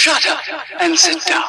Shut up and sit down.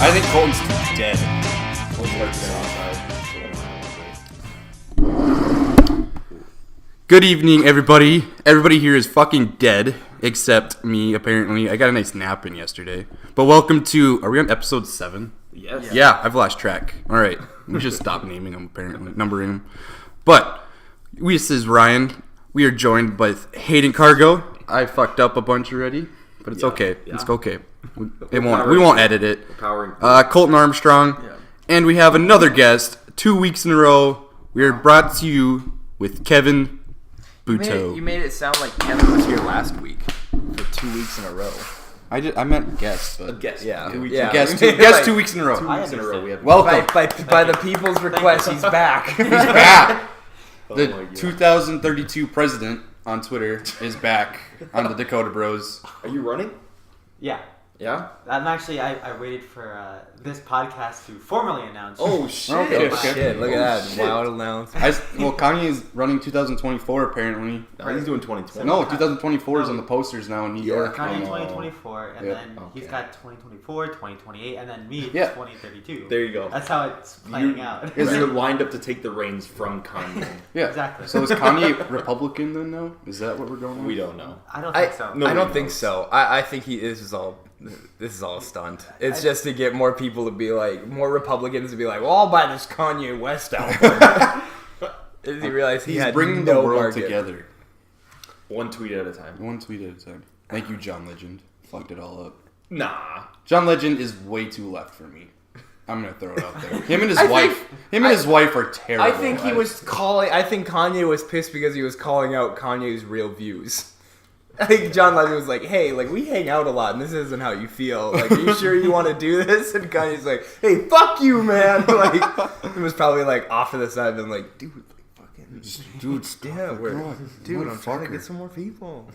I think Colton's dead. Good evening, everybody. Everybody here is fucking dead, except me, apparently. I got a nice nap in yesterday. But welcome to... Are we on episode 7? Yes. Yeah, I've lost track. Alright, we should stop naming them, apparently. Numbering them. But, this is Ryan. We are joined by Hayden Cargo. I fucked up a bunch already, but it's okay. Yeah. It's okay. We won't edit it. Powering. Colton Armstrong. Yeah. And we have another guest, 2 weeks in a row. We are brought to you with Kevin Buteau. You made it sound like Kevin was here last week for 2 weeks in a row. I meant guest, but Guess. Yeah. 2 weeks. Yeah. guest, We made it guest like 2 weeks in a row. 2 weeks in a row. We have Welcome. By the people's request, he's back. He's back. Oh The my God. 2032 president on Twitter is back on the Dakota Bros. Are you running? Yeah. Yeah. I'm actually, I waited for this podcast to formally announce. Oh shit. Okay. Oh, shit, look at that. shit. Wild announcement. Kanye is running 2024 apparently. No, he's doing 2020. No, 2024 is on the posters now in New York. Kanye Oh. 2024, and Yeah. then he's Okay. got 2024, 2028, and then me, Yeah. 2032. There you go. That's how it's playing out. You're lined up to take the reins from Kanye. Yeah. Exactly. So is Kanye Republican then now? Is that what we're going on? We don't know. I don't think so. no. I don't Nobody think knows. so. I think this is all a stunt. It's just to get more people to be like, more Republicans to be like, well, I'll buy this Kanye West album. Did he realize he He's had bringing no the world market. together. One tweet at a time. One tweet at a time. Thank you, John Legend. Fucked it all up. Nah. John Legend is way too left for me. I'm gonna throw it out there. Him and his I wife. think- Him and his wife are terrible. I think he was calling. I think Kanye was pissed because he was calling out Kanye's real views. I think John Legend was like, "Hey, like we hang out a lot, and this isn't how you feel. Like, are you sure you want to do this?" And Kanye's like, "Hey, fuck you, man!" Like, he was probably like off to the side, and like, "Dude, like, fucking, dude. yeah, dude, I'm trying to motherfucker." get some more people."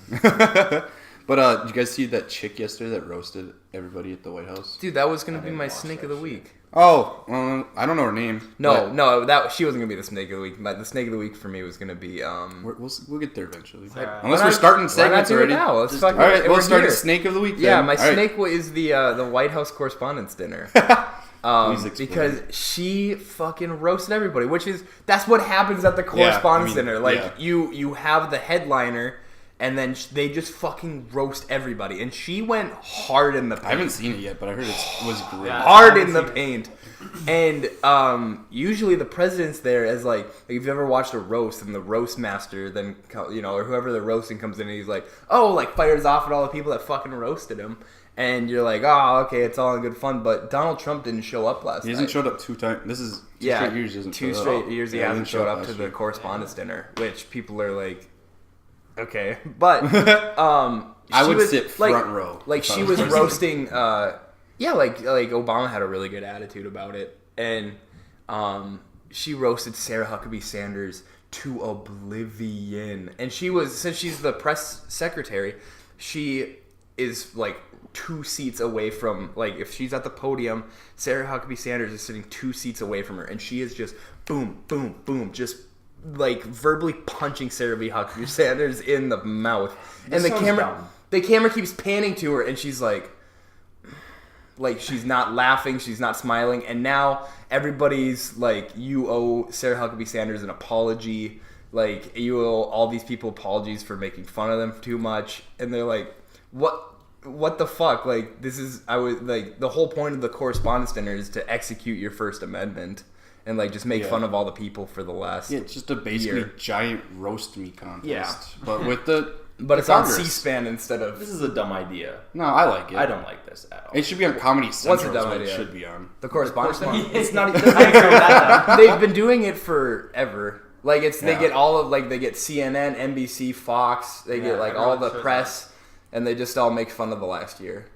But did you guys see that chick yesterday that roasted everybody at the White House? Dude, that was gonna I be didn't my watch snake that of the shit. week. Oh, I don't know her name. No, that she wasn't gonna be the snake of the week. But the snake of the week for me was gonna be we'll get there eventually. Sarah. Unless Why we're not- starting why not segments do it already. now? Let's All fucking- right, we're we'll start here. the snake of the week. Yeah, then. my All right. snake is the White House Correspondents' Dinner. Please explain. Because she fucking roasted everybody, that's what happens at the Correspondents' I mean, Dinner. Like yeah. you have the headliner, and then they just fucking roast everybody, and she went hard in the paint. I haven't seen it yet, but I heard it was great. Yeah. Hard I in the haven't seen paint. And usually the president's there as like if you've ever watched a roast and the roast master then or whoever the roasting comes in and he's like, oh, like fires off at all the people that fucking roasted him, and you're like, oh, okay, it's all in good fun. But Donald Trump didn't show up last He night. hasn't showed up 2 times. This is 2 straight years. He hasn't two showed straight up. years he Yeah, hasn't showed up to last the year. Correspondents' Dinner, which people are like, okay, but I she would was, sit like, front row. Like she was roasting, like Obama had a really good attitude about it, and she roasted Sarah Huckabee Sanders to oblivion. And since she's the press secretary, she is like 2 seats away from, like, if she's at the podium, Sarah Huckabee Sanders is sitting 2 seats away from her, and she is just boom, boom, boom, just like verbally punching Sarah B. Huckabee Sanders in the mouth. And the sounds camera dumb. keeps panning to her, and she's like she's not laughing, she's not smiling, and now everybody's like, you owe Sarah Huckabee Sanders an apology, like you owe all these people apologies for making fun of them too much, and they're like, what the fuck? Like, I was like, the whole point of the Correspondents' Dinner is to execute your First Amendment and like just make fun of all the people for the last Yeah, it's just a basically year. giant roast me contest. Yeah. But with the But it's Congress. on C-SPAN instead of This is a dumb idea. No, I like it. I don't like this at all. It should be on Comedy Central. What's a dumb is what idea? It should be on. the Correspondents' Dinner. It's not even. I agree with that, though. They've been doing it forever. Like they Yeah. get all of, like, they get CNN, NBC, Fox. They get Yeah, like all everyone the shows press. and they just all make fun of the last year.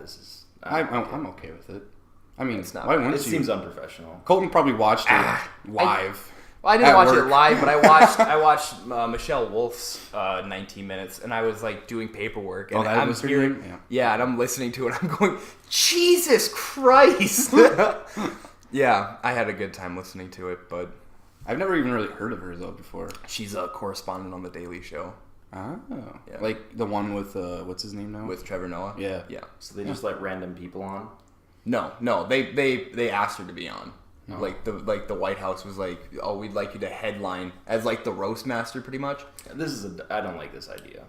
This is. I'm okay with it. I mean, It's not why bad. wouldn't It you? seems unprofessional. Colton probably watched it live. Well, I didn't At watch work. it live, but I watched Michelle Wolf's 19 minutes, and I was like doing paperwork, and Oh, that I'm was her hearing, name? yeah, and I'm listening to it. I'm going, Jesus Christ! Yeah, I had a good time listening to it, but I've never even really heard of her though before. she's a correspondent on the Daily Show Oh, Yeah. like the one with what's his name now? with Trevor Noah. Yeah. yeah. So they just let random people on. No, they asked her to be on. Like the White House was like, oh, we'd like you to headline as like the roast master, pretty much. I don't like this idea.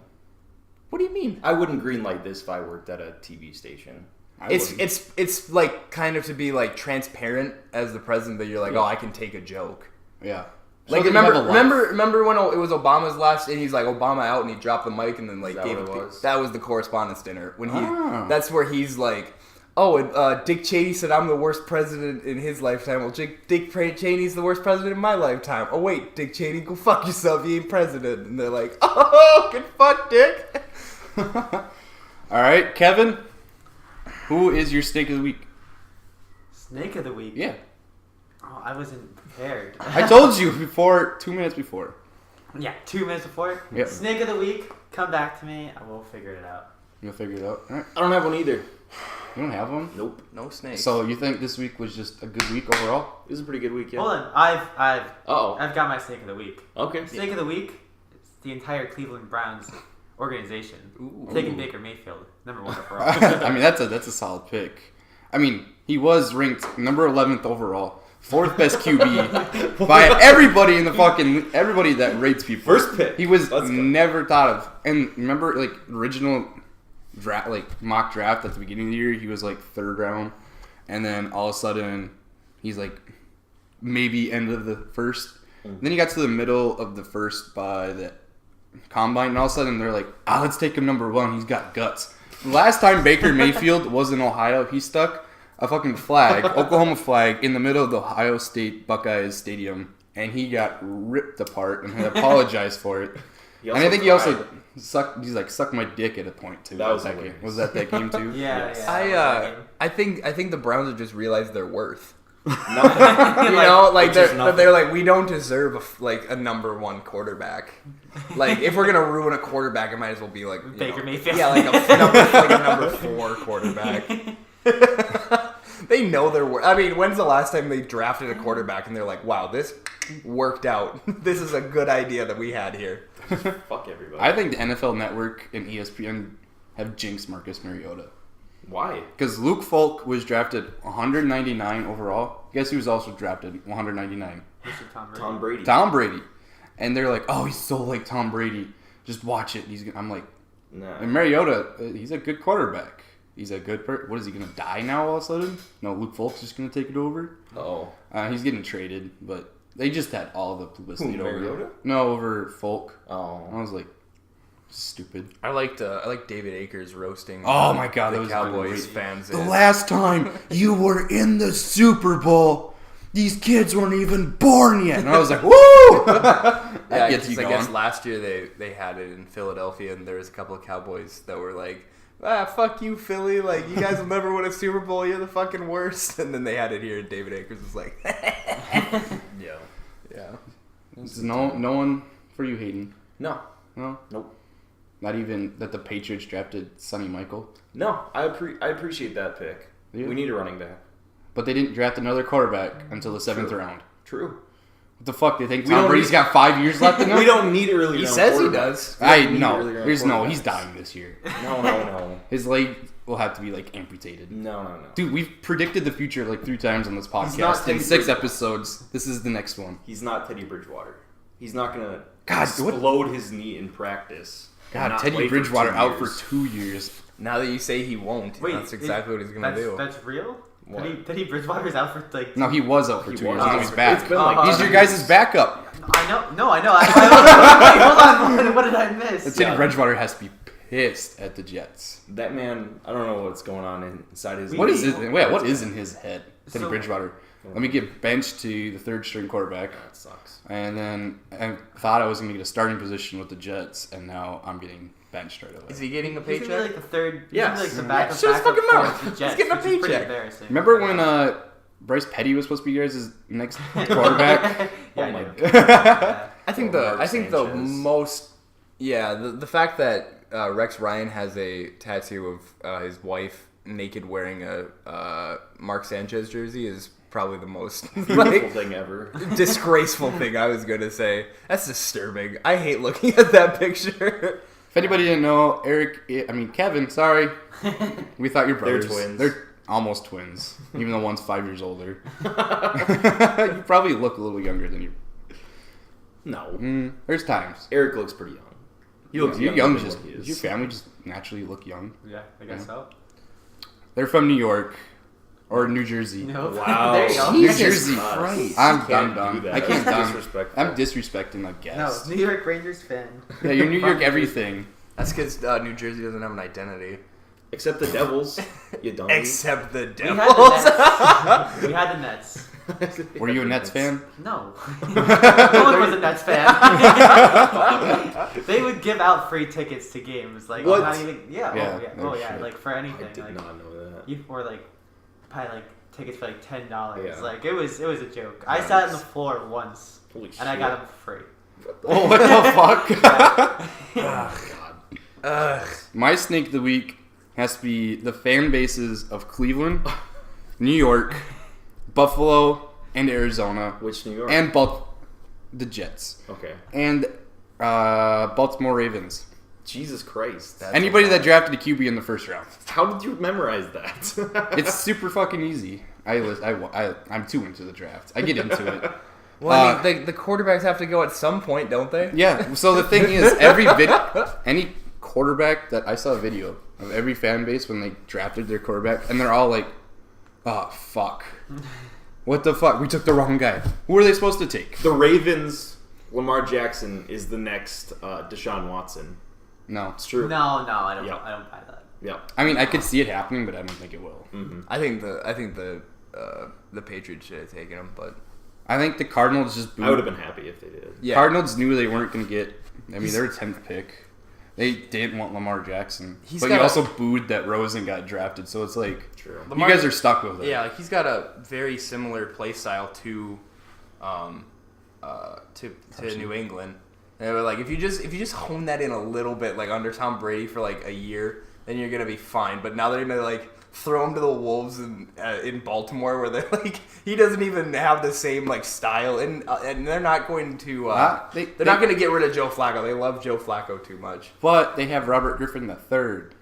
What do you mean? I wouldn't greenlight this if I worked at a TV station. It's like kind of to be like transparent as the president that you're like, oh, I can take a joke. Yeah. Like So that you have a laugh. remember when it was Obama's last, and he's like Obama out, and he dropped the mic, and then like that gave what it. it was? That was the correspondence dinner when he. Ah. That's where he's like, oh, and Dick Cheney said I'm the worst president in his lifetime. Well, Dick Cheney's the worst president in my lifetime. Oh wait, Dick Cheney, go fuck yourself. You ain't president. And they're like, oh, good fuck, Dick. All right, Kevin. Who is your snake of the week? Snake of the week. Yeah, Oh, I wasn't prepared. I told you before. 2 minutes before. Yeah, 2 minutes before. Yep. Snake of the week. Come back to me. I will figure it out. You'll figure it out. All right. I don't have one either. You don't have one. Nope. No snakes. So you think this week was just a good week overall? This is a pretty good week, yeah. Hold on. I've Uh-oh. got my snake of the week. Okay. Snake of the week. It's the entire Cleveland Browns organization. Ooh. Taking Baker Mayfield, number 1 overall. I mean, that's a solid pick. I mean, he was ranked number 11th overall, 4th best QB by everybody in the fucking everybody that rates people. First pick. He was Let's go. never thought of. And remember, like original draft, like mock draft at the beginning of the year, he was like 3rd round, and then all of a sudden, he's like maybe end of the 1st. Then he got to the middle of the 1st by the combine, and all of a sudden they're like, let's take him number 1. He's got guts. Last time Baker Mayfield was in Ohio, he stuck a fucking flag, Oklahoma flag, in the middle of the Ohio State Buckeyes stadium, and he got ripped apart and had apologized for it. And I think he also sucked. He's like sucked my dick at a point too. That was game. hilarious. Was that game too? Yeah, yeah. I think the Browns have just realized their worth. No. You know, like Which is they're like, we don't deserve a number 1 quarterback. Like if we're gonna ruin a quarterback, it might as well be like Baker Mayfield. Yeah, like a number 4 quarterback. They know their worth. I mean, when's the last time they drafted a quarterback and they're like, wow, this worked out. This is a good idea that we had here. Fuck everybody. I think the NFL Network and ESPN have jinxed Marcus Mariota. Why? Because Luke Falk was drafted 199 overall. Guess who was also drafted 199? Mr. Tom Brady. Tom Brady. Tom Brady. And they're like, oh, he's so like Tom Brady. Just watch it. I'm like, No. and Mariota, he's a good quarterback. He's a good what is he going to die now all of a sudden? No, Luke Falk's just going to take it over? Oh. He's getting traded, but they just had all the publicity Who, over Mariota? No, over Falk. I Oh. was like, stupid. I like David Akers roasting. Oh my God, that the was Cowboys great. fans. The last time you were in the Super Bowl, these kids weren't even born yet. And I was like, woo! That Yeah, gets you I going. guess last year they had it in Philadelphia, and there was a couple of Cowboys that were like, fuck you, Philly. Like, you guys will never win a Super Bowl. You're the fucking worst. And then they had it here, and David Akers was like, Yeah. yeah. There's no one for you, Hayden. No. No? Nope. Not even that the Patriots drafted Sonny Michael. No. I appreciate that pick. Yeah. We need a running back. But they didn't draft another quarterback until the 7th round. True. What the fuck? They think We Tom don't Brady's need- got 5 years left in him? We don't need early. He round says he quarterbacks. does. We I don't need no. early round There's no. He's quarterbacks. dying this year. No. His leg will have to be like amputated. No. Dude, we've predicted the future like 3 times on this not podcast in Teddy 6 Bridgewater. episodes. This is the next one. He's not Teddy Bridgewater. He's not gonna God, what- explode his knee in practice. and God, not Teddy play for Bridgewater 2 out for years. 2 years. Now that you say he won't, Wait, that's exactly what he's going to do. That's real? What? Teddy Bridgewater's out for like... No, he was out for He 2 was. years. Now he's It's back. been like He's your guys' backup. I know. No, I know. Wait, hold on. What did I miss? And Teddy Bridgewater has to be pissed at the Jets. That man, I don't know what's going on inside his. What is knee. it? Wait, what is in his head? Teddy So- Bridgewater. Let me get benched to the 3rd string quarterback. That sucks. And then I thought I was going to get a starting position with the Jets, and now I'm getting benched right away. Is he getting a He's gonna be like paycheck? the third. Yes. He's gonna be like the backup. Shut his fucking backup mouth. for the He's Jets, getting a which is pretty paycheck. embarrassing. Remember when Bryce Petty was supposed to be your guys' next quarterback? Yeah, Oh I my know. God. Yeah. I think Or Mark the Sanchez. most the fact that Rex Ryan has a tattoo of his wife naked wearing a Mark Sanchez jersey is probably the most Beautiful thing ever. disgraceful thing I was gonna say. That's disturbing. I hate looking at that picture. If anybody didn't know, Kevin, sorry. We thought you're They're brothers. twins. They're almost twins, even though one's 5 years older. You probably look a little younger than you. No. There's times. Eric looks pretty young. He looks You're younger young. than what he Does is. your family just naturally look young? Yeah, I guess so. They're from New York or New Jersey. No. Wow. There you go. New Jesus Jersey. Christ. I'm Can't done. do that. I can't That's done. disrespectful. I'm disrespecting a No, guest. New York Rangers fan. Yeah, you're New York everything. That's because New Jersey doesn't have an identity. Except the Devils. You don't. Except the We Devils. had the Nets. We had the Nets. Were you a Nets fan? No. No one was a Nets fan. They would give out free tickets to games. Like, What? not even. Yeah. Yeah, Oh, yeah. no Oh, yeah. shit. Like, for anything. I did like, not know that. You or like probably like tickets for like $10. Yeah. Like it was a joke. I sat on the floor once Holy shit. and I got them for free. Oh, what the fuck? Oh, God. My snake of the week has to be the fan bases of Cleveland, New York, Buffalo, and Arizona, Which New York? and the Jets, Okay. and Baltimore Ravens. Jesus Christ. Anybody that drafted a QB in the first round. How did you memorize that? It's super fucking easy. I'm too into the draft. I get into it. Well, I mean, the quarterbacks have to go at some point, don't they? Yeah. So the thing is, any quarterback that I saw a video of every fan base when they drafted their quarterback, and they're all like, "Oh fuck, what the fuck? We took the wrong guy. Who are they supposed to take?" The Ravens, Lamar Jackson is the next Deshaun Watson. No. It's true. No, I don't. Yeah. I don't buy that. Yep. I mean, I could see it happening, but I don't think it will. I think the Patriots should have taken him, but I think the Cardinals just booed. I would have been happy if they did. yeah, Cardinals knew they weren't going to get. I mean, they're a 10th pick. They didn't want Lamar Jackson, He's but you got also booed that Rosen got drafted. So it's like True. Lamar- you guys are stuck with it. yeah, like he's got a very similar play style to New England. And they were like, if you just hone that in a little bit, like under Tom Brady for like a year, then you're gonna be fine. But now they're gonna like throw him to the Wolves in Baltimore, where they're like he doesn't even have the same like style, and they're not going to they're not going to get rid of Joe Flacco. They love Joe Flacco too much. But they have Robert Griffin III.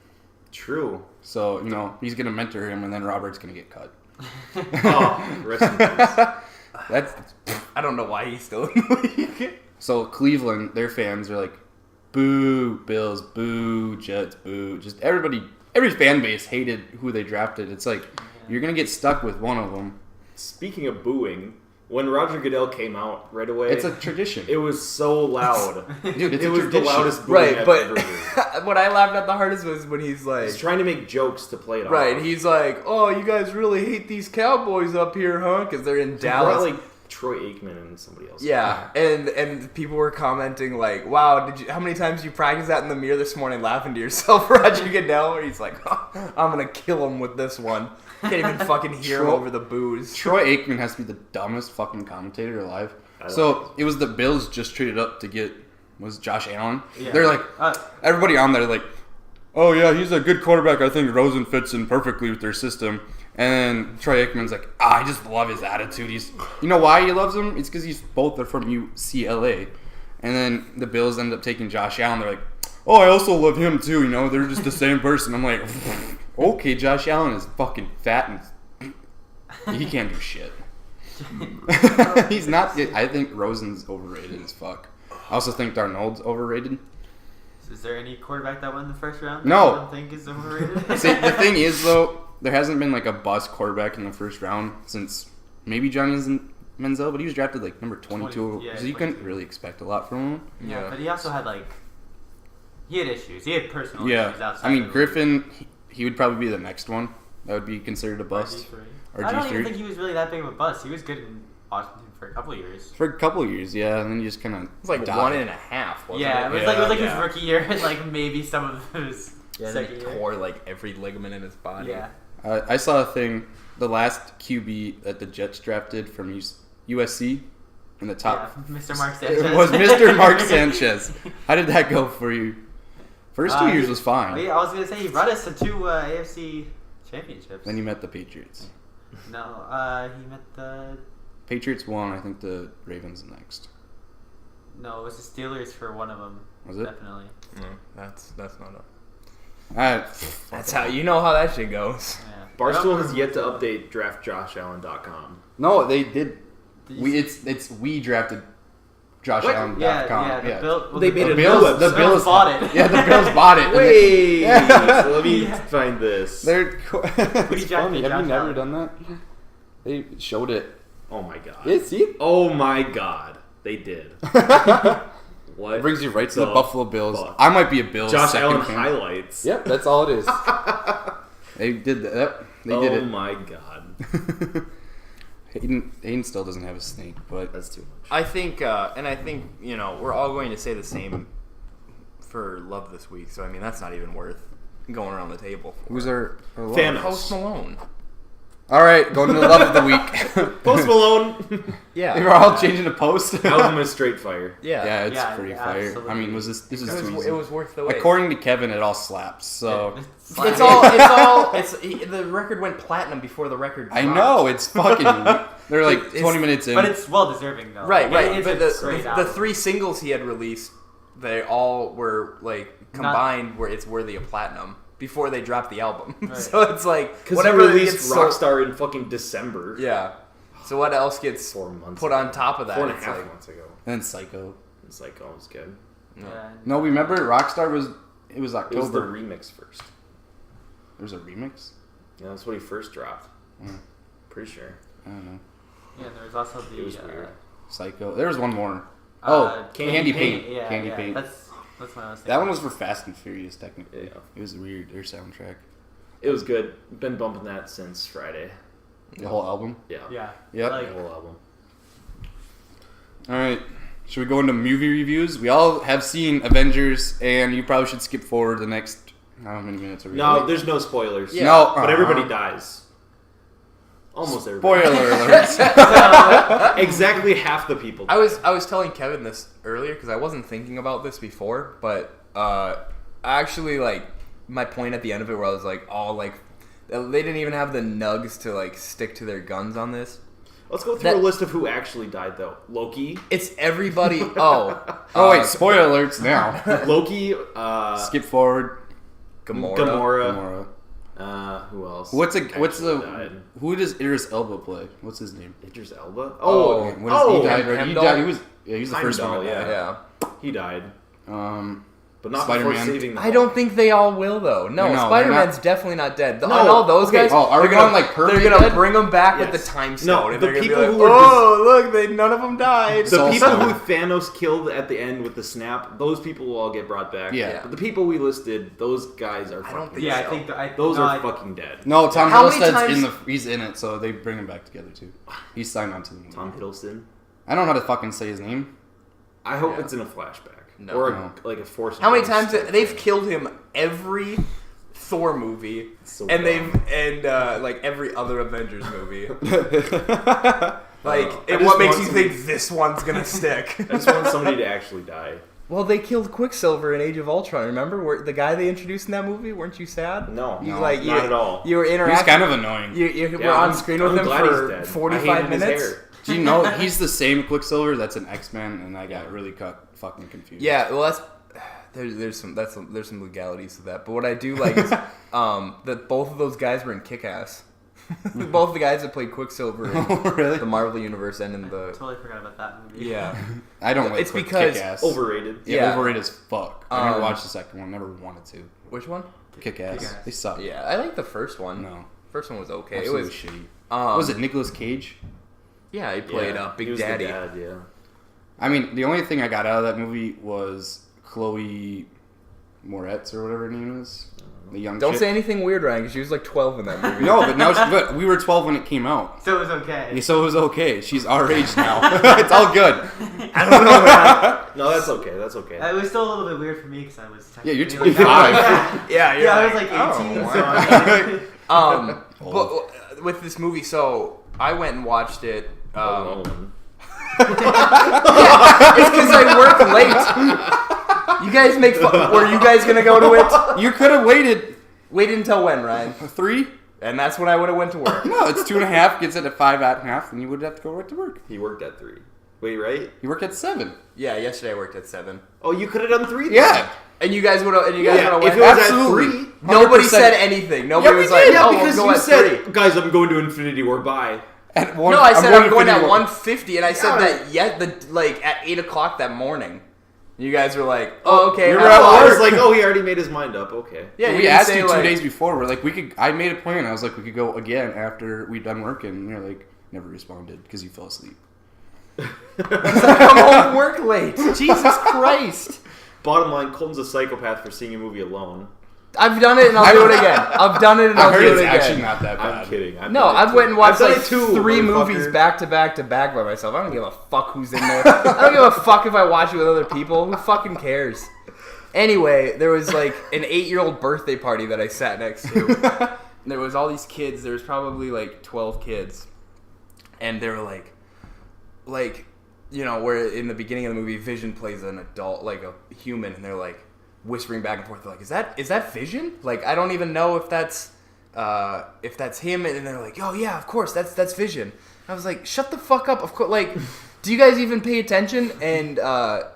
True. So, he's going to mentor him, and then Robert's going to get cut. Oh, rest in peace. That's I don't know why he's still in the league. So Cleveland, their fans are like, boo Bills, boo Jets, boo. Just every fan base hated who they drafted. It's like, you're going to get stuck with one of them. Speaking of booing, when Roger Goodell came out right away, It's a tradition. it was so loud. Dude, it's It a was tradition. the loudest booing Right, I've but ever heard. what I laughed at the hardest was when he's like, He's trying to make jokes to play it off. right, he's like, oh, you guys really hate these Cowboys up here, huh? Because they're in He Dallas. brought, like Troy Aikman and somebody else. Yeah, and people were commenting like, "Wow, how many times you practice that in the mirror this morning, laughing to yourself, Roger Goodell?" Where he's like, oh, "I'm gonna kill him with this one." Can't even fucking hear him over the booze. Troy Aikman has to be the dumbest fucking commentator alive. So it was the Bills just traded up to get Josh Allen. Yeah. They're like everybody on there like, oh yeah, he's a good quarterback. I think Rosen fits in perfectly with their system. And then Troy Aikman's like, I just love his attitude. You know why he loves him? It's because both are from UCLA. And then the Bills end up taking Josh Allen. They're like, oh, I also love him too. They're just the same person. I'm like, okay, Josh Allen is fucking fat and he can't do shit. He's not. I think Rosen's overrated as fuck. I also think Darnold's overrated. Is there any quarterback that won the first round? No. That you don't think is overrated? See, the thing is though, there hasn't been like a bust quarterback in the first round since maybe Johnny Manziel, but he was drafted like number 22, yeah, so you couldn't 22. really expect a lot from him. Yeah, but he also had he had issues. He had personal issues Yeah, outside. I mean of the Griffin, he would probably be the next one that would be considered a league. bust. G3. Or I don't G3. even think he was really that big of a bust. He was good in Washington for a couple of years. For a couple of years, yeah, and then you just kind of It's like 1.5. Wasn't Yeah, it? it was like his rookie year and like maybe some of his Yeah, and second he year. tore like every ligament in his body. Yeah. I saw a thing. The last QB that the Jets drafted from USC in the top. Yeah, Mr. Mark Sanchez. It was Mr. Mark Sanchez. How did that go for you? First 2 years was fine. Yeah, I was gonna say he brought us to 2 AFC championships. Then you met the Patriots. No, he met the. Patriots won. I think the Ravens next. No, it was the Steelers for one of them. Was it? Definitely. No, that's not a. That's How you know how that shit goes. Yeah. Barstool has yet to update draftjoshallen.com. No, they did. Did you We drafted What? JoshAllen.com. Yeah, the Bill, well, They the made The a Bill- new Bills, website. the the Bills Bills bought it. Yeah, the Bills bought it. and Wait, Yeah. let me Yeah. find this. They're you it's jacked funny. it, Have you Josh never Allen? done that? They showed it. Oh my god. Yeah, see? Oh my god. They did. What? It brings you right to the the Buffalo Bills. fuck? I might be a Bills Josh second Allen fan. highlights. Yep, that's all it is. They did that. They did Oh it. my god. Hayden still doesn't have a snake, but That's too much. I think, we're all going to say the same for Love this week. So I mean, that's not even worth going around the table for. who's our love? Thanos. Post Malone? All right, going to the love of the week. Post Malone. Yeah. We're all changing to post. Album is straight fire. Yeah. Yeah, it's Yeah, pretty yeah, fire. absolutely. I mean, this is It too was, easy. it was worth the wait. According to Kevin, it all slaps. So It's the record went platinum before the record I dropped. know it's fucking. They're like It's- 20 minutes in. But it's well deserving though. Right, Like, right. It's But a great the album. 3 singles he had released, they all were like combined where it's worthy of platinum before they dropped the album. Right. So it's like Because whatever he released gets so- Rockstar in fucking December. Yeah. So what else gets 4 months put ago. on top of that? 4.5 It's like, months ago. and Psycho. It's like, oh, it's good. Yeah. No, remember Rockstar was. It was It was the October. remix first. There was a remix. Yeah, that's what he first dropped. Mm. Pretty sure. I don't know. Yeah, and there was also the It was weird. Psycho. There was one more. Oh, Candy Paint. Yeah, Candy yeah. Paint. That's what I was thinking. That one was for Fast and Furious, technically. Yeah. It was weird. Their soundtrack. It was good. Been bumping that since Friday. The whole album. Yeah. Yeah. Yep. Like, The whole album. All right. Should we go into movie reviews? We all have seen Avengers, and you probably should skip forward the next. How many minutes are we? No, there's no spoilers. Yeah. No, But everybody dies. Almost everybody. Spoiler alert. Exactly half the people. I was telling Kevin this earlier because I wasn't thinking about this before, but actually like my point at the end of it where I was like, oh, like they didn't even have the nugs to like stick to their guns on this. Let's go through That- a list of who actually died, though. Loki. It's everybody. Oh, Oh wait, spoiler alerts now. Loki. Skip forward. Gamora. Gamora. Gamora. Who else? What's actually died? who does Idris Elba play? What's his name? Idris Elba. Oh, Oh, when he died, right? He Heimdall? died. He was the first Heimdall, one. to die. Yeah. he died, but not Spider-Man. before saving. The I don't think they all will though. No, No, Spider-Man's they're definitely not dead. No, On all those okay. guys, Oh, are we they're gonna, going, like, permanent They're gonna dead? bring them back Yes. with the time No, stone, and the they're gonna be people like, who were "Oh, look, none of them died." The So- people so- who Thanos killed at the end with the snap, those people will all get brought back. Yeah. But the people we listed, those guys are. I don't fucking think yeah, dead. I think those no, are I- fucking dead. No, Tom How many Hiddleston's times- he's in it, so they bring him back together too. He's signed on to the movie. Tom Hiddleston. I don't know how to fucking say his name. I hope Yeah. it's in a flashback No. or No. like a force. How many ghost times type they've thing. killed him every Thor movie, So and dumb. like every other Avengers movie. Like, I and just what makes want you some- think this one's gonna stick? I just want somebody to actually die. Well, they killed Quicksilver in Age of Ultron. Remember, where the guy they introduced in that movie? Weren't you sad? No, You, No, like, not at all. You were interacting. He's kind of annoying. You were Yeah, on I'm- screen with I'm him glad he's for dead. I 45 hated his minutes. hair. Do you know he's the same Quicksilver that's an X-Men, and I got really fucking confused. Yeah, well, there's some legalities to that. But what I do like is that both of those guys were in Kick-Ass. Both of the guys that played Quicksilver in Really? the Marvel universe and in the Totally forgot about that movie. yeah. I don't like It's because- Kick-Ass. Overrated. Yeah, Yeah. overrated as fuck. I never Um, watched the second one. Never wanted to. Which one? Kick-Ass. Kick-Ass. They suck. Yeah, I like the first one. No. First one was okay. Absolutely It was shitty. um, Was it Nicolas Cage? Yeah, he played Yeah, he Big was the Daddy. dad, yeah. I mean, the only thing I got out of that movie was Chloe Moretz or whatever her name is. the young Don't chick. say anything weird, Ryan, because she was like 12 in that movie. No, but now but we were 12 when it came out. So it was okay. So it was okay. She's our age now. It's all good. I don't know, man. No, that's okay. That's okay. It was still a little bit weird for me because I was Yeah, you're technically, 25. Yeah, you're Yeah, I like, was like 18. oh, So I mean, but with this movie, so I went and watched it. Alone. It's because I work late. You guys make fun. Were you guys gonna go to it? You could have waited Waited until when, Ryan? 3. And that's when I would have went to work. No, it's 2.5. Gets it at 5.5, and you would have to go right to work. He worked at 3. Wait, right? You work at 7. Yeah, yesterday I worked at 7. Oh, you could have done 3 then. Yeah. And you guys would have. And you guys would have If went. it was Absolutely. at 3. Nobody 100%. said anything. Nobody Yeah, we was like, did. Yeah, "Oh, because we'll go you at said, 3." guys, I'm going to Infinity War. Bye. At one, No, I said I'm going at Infinity War. 1:50, and I said that at 8 o'clock that morning. You guys were like, "Oh, okay." you were have at fun." I work. was like, oh, he already made his mind up. Okay. Yeah, We didn't asked say, you 2 like- days before. We're like, we could. I made a plan. I was like, we could go again after we'd done working. And you're like, never responded because you fell asleep. Come home from work late. Jesus Christ. Bottom line, Colton's a psychopath for seeing a movie alone. I've done it and I'll do it again. I've done it and I I'll heard do it it's again. actually not that bad. I'm kidding. No, I've went and watched done like it too, 3 motherfucker. movies back to back to back by myself. I don't give a fuck who's in there. I don't give a fuck if I watch it with other people. Who fucking cares? Anyway, there was like an 8-year-old birthday party that I sat next to. There was all these kids. There was probably like 12 kids, and they were like, where in the beginning of the movie, Vision plays an adult, like a human, and they're like whispering back and forth. They're like, is that Vision? Like, I don't even know if that's him. And they're like, oh yeah, of course, that's Vision. I was like, shut the fuck up. Of course, like, do you guys even pay attention? And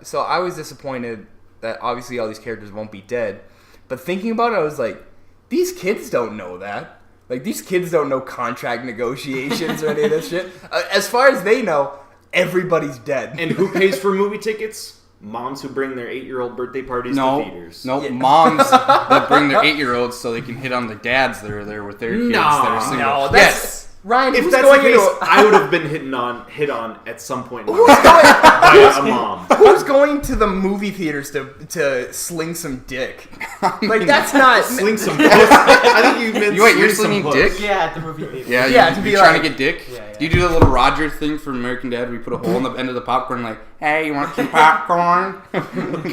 so I was disappointed that obviously all these characters won't be dead. But thinking about it, I was like, these kids don't know that. Like, these kids don't know contract negotiations or any of this shit. As far as they know, everybody's dead. And who pays for movie tickets? Moms who bring their 8-year-old birthday parties to theaters. No, moms that bring their 8-year-olds so they can hit on the dads that are there with their kids that are single. No, yes. Ryan, If who's that's going the case, to I would have been hit on at some point in my who's life going, by a mom. who's going to the movie theaters to sling some dick? Like, that's not Sling some puss. I think you meant You're sling slinging some dick? puss. yeah, at the movie theater. Yeah, Yeah, you, to be you're trying like- to get dick. Yeah, yeah. Do you do the little Roger thing from American Dad where you put a hole in the end of the popcorn, like, hey, you want some popcorn?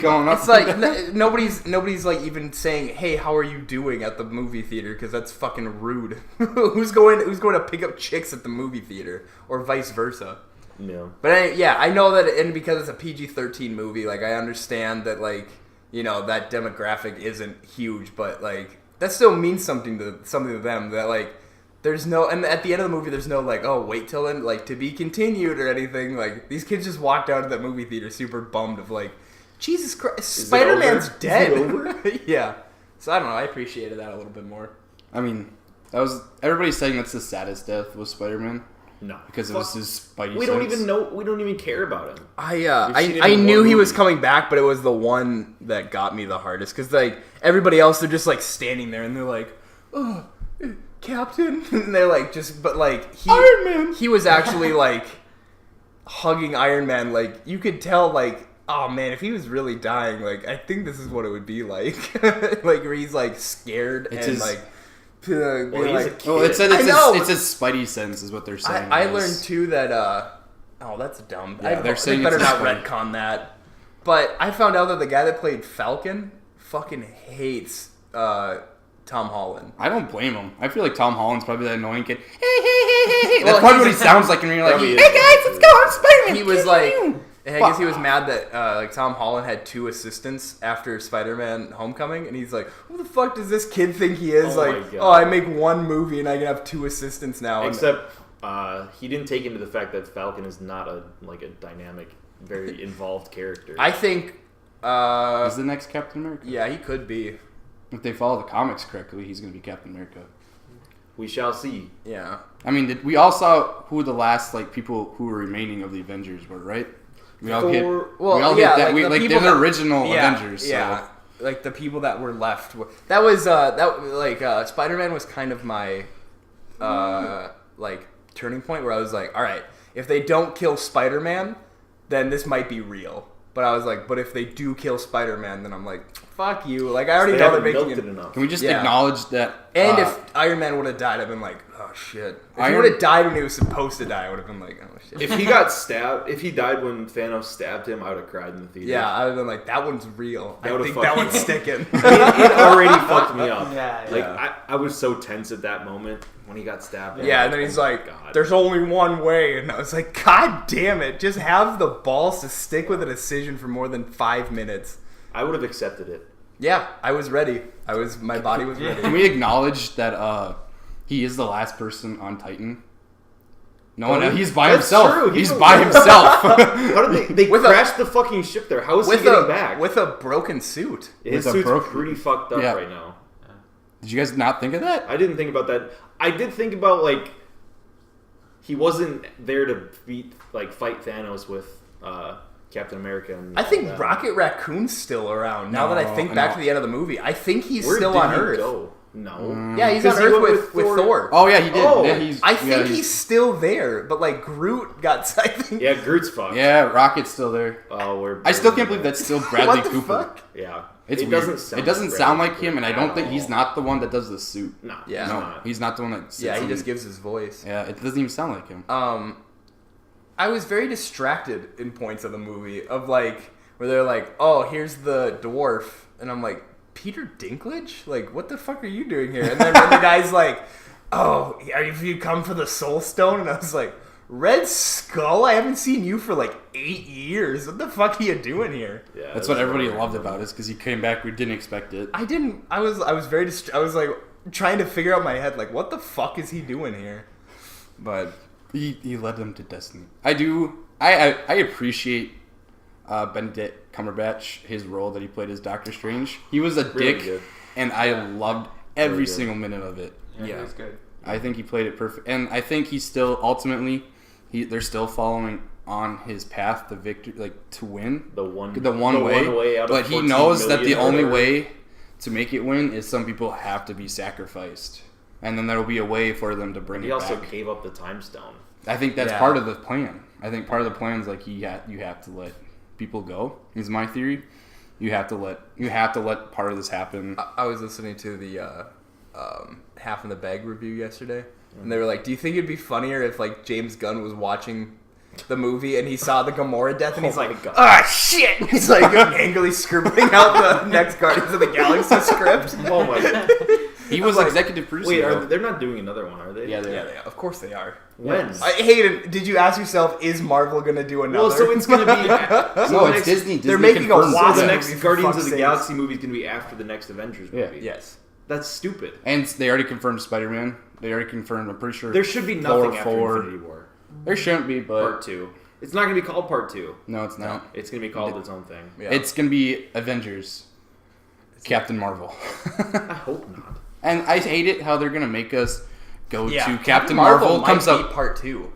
Going up. It's like nobody's like even saying, "Hey, how are you doing?" at the movie theater, because that's fucking rude. Who's going to pick up chicks at the movie theater, or vice versa? No. But I know that, and because it's a PG-13 movie, like, I understand that, like, that demographic isn't huge, but like that still means something to them. That like there's no, and at the end of the movie, there's no like, oh, wait till then, like, to be continued or anything. Like, these kids just walked out of that movie theater super bummed of like, Jesus Christ, Spider-Man's over? dead. Is it over? Yeah. So I don't know. I appreciated that a little bit more. I mean, everybody's saying that's the saddest death was Spider-Man No. because it was his Spidey We don't sense. even know. We don't even care about him. I seen him I in knew one he was movie. coming back, but it was the one that got me the hardest because like everybody else, they're just like standing there and they're like, "Oh, Captain," and they're like but like Iron Man. He was actually like hugging Iron Man. Like, you could tell, like, oh man, if he was really dying, like, I think this is what it would be like. Like, where he's like scared It's and his- like. Well, he's a like, kid. Well, it said I know. it's his Spidey sense is what they're saying. I Yes. learned too that oh, that's dumb. Yeah, they're they saying better it's not Spidey. retcon that. But I found out that the guy that played Falcon fucking hates Tom Holland. I don't blame him. I feel like Tom Holland's probably that annoying kid. Hey, Well, that's probably what he he's- sounds like, and you're like, Probably hey is. guys, let's go, I'm Spider-Man. He was Pew, like, pew. and I guess he was mad that like Tom Holland had 2 assistants after Spider-Man: Homecoming, and he's like, "Who the fuck does this kid think he is? Oh my like, God. oh, I make 1 movie and I can have 2 assistants now." And- Except he didn't take into the fact that Falcon is not a dynamic, very involved character. I think, He's the next Captain America. yeah, he could be. If they follow the comics correctly, he's going to be Captain America. We shall see. Yeah. I mean, we all saw who the last people who were remaining of the Avengers were, right? We all get. Thor- Well, we all yeah, get that. like, the They're people the that- original Yeah, Avengers. yeah. So. Like the people that were left. That was Spider-Man was kind of my like turning point where I was like, all right, if they don't kill Spider-Man, then this might be real. But I was like, but if they do kill Spider-Man, then I'm like, fuck you. Like, I already They know they're haven't making milked it. it enough. Can we just Yeah. acknowledge that? And if Iron Man would have died, I'd been like, oh shit. If he would have died when he was supposed to die, I would have been like, oh shit. If he got stabbed, if he died when Thanos stabbed him, I would have cried in the theater. Yeah, I would have been like, that one's real. That I would've think fucked that me one's up. sticking. It already fucked me up. Yeah, Like yeah. I was so tense at that moment when he got stabbed. Yeah, and then he's Oh my like, God. there's only one way. And I was like, God damn it. Just have the balls to stick with a decision for more than 5 minutes. I would have accepted it. Yeah, I was ready. My body was ready. Can we acknowledge that he is the last person on Titan? No one. He's by That's himself. true. He's He's by alone. himself. How did they With a- crashed the fucking ship there? How is he With getting a back? with a broken suit. His with a suit's broken- pretty fucked up Yeah. right now. Did you guys not think of that? I didn't think about that. I did think about like he wasn't there to fight Thanos with Captain America. And I think all that. Rocket Raccoon's still around. Now that I think back no. to the end of the movie, I think he's Where still did on he Earth. Go? No. Yeah, he's on 'Cause he Earth went with Thor. Oh yeah, he did. Oh, yeah, he's, I think yeah, he's still there, but like Groot got. I think. Yeah, Groot's fucked. Yeah, Rocket's still there. Oh, we're. I still can't believe that's still Bradley What the Cooper. fuck? Yeah. It's it weird. doesn't sound. It doesn't like sound Bradley like him, and I Cooper don't at think he's all. not the one that does the suit. No. Yeah. he's No, not. he's not the one that. Yeah, he sits just in- gives his voice. Yeah, it doesn't even sound like him. I was very distracted in points of the movie of like where they're like, "Oh, here's the dwarf," and I'm like, "Peter Dinklage? Like, what the fuck are you doing here?" And then when the guy's like, "Oh, have you come for the Soul Stone?" and I was like, "Red Skull? I haven't seen you for like 8 years. What the fuck are you doing here?" Yeah, That's what everybody loved about it, is because he came back. We didn't expect it. I didn't. I was very. I was like trying to figure out in my head like, what the fuck is he doing here? But He led them to destiny. I appreciate Benedict Cumberbatch, his role that he played as Doctor Strange. He was a Really dick, good. and I loved every Really good. single minute of it. Yeah, Yeah. it was good. I think he played it perfect, and I think he's still ultimately they're still following on his path to victory, like to win The one way. out of But he 14 knows that the million or only whatever. way to make it win is some people have to be sacrificed, and then there will be a way for them to bring He it also back. gave up the time stone. I think that's Yeah. part of the plan. I think part of the plan is like you have to let people go. Is my theory. You have to let part of this happen. I was listening to the Half in the Bag review yesterday, and they were like, "Do you think it'd be funnier if like James Gunn was watching the movie and he saw the Gamora death and he's Oh my like, God. ah shit!" He's like angrily scribbling out the next Guardians of the Galaxy script. Oh my God. He was like, executive producer. Wait, though. they're not doing another one, are they? Yeah, they Yeah, are. they are. Of course they are. When? Hayden, did you ask yourself, is Marvel gonna do another? Well, so it's gonna be. So No, the it's next, Disney. they're Disney making a confirmed Wasp So the that. next movie, for Guardians of fuck's the sakes. Galaxy movie is gonna be after the next Avengers Yeah. movie. Yes. That's stupid. And they already confirmed Spider-Man. They already confirmed. I'm pretty sure There should be Thor nothing after 4. Infinity War. There shouldn't be, but Part 2. It's not gonna be called Part 2. no, it's not. It's gonna be called its own thing. Yeah. It's gonna be Avengers, Captain Marvel, I hope not. and I hate it how they're gonna make us go Yeah, to Captain Marvel. might Comes be up. part 2.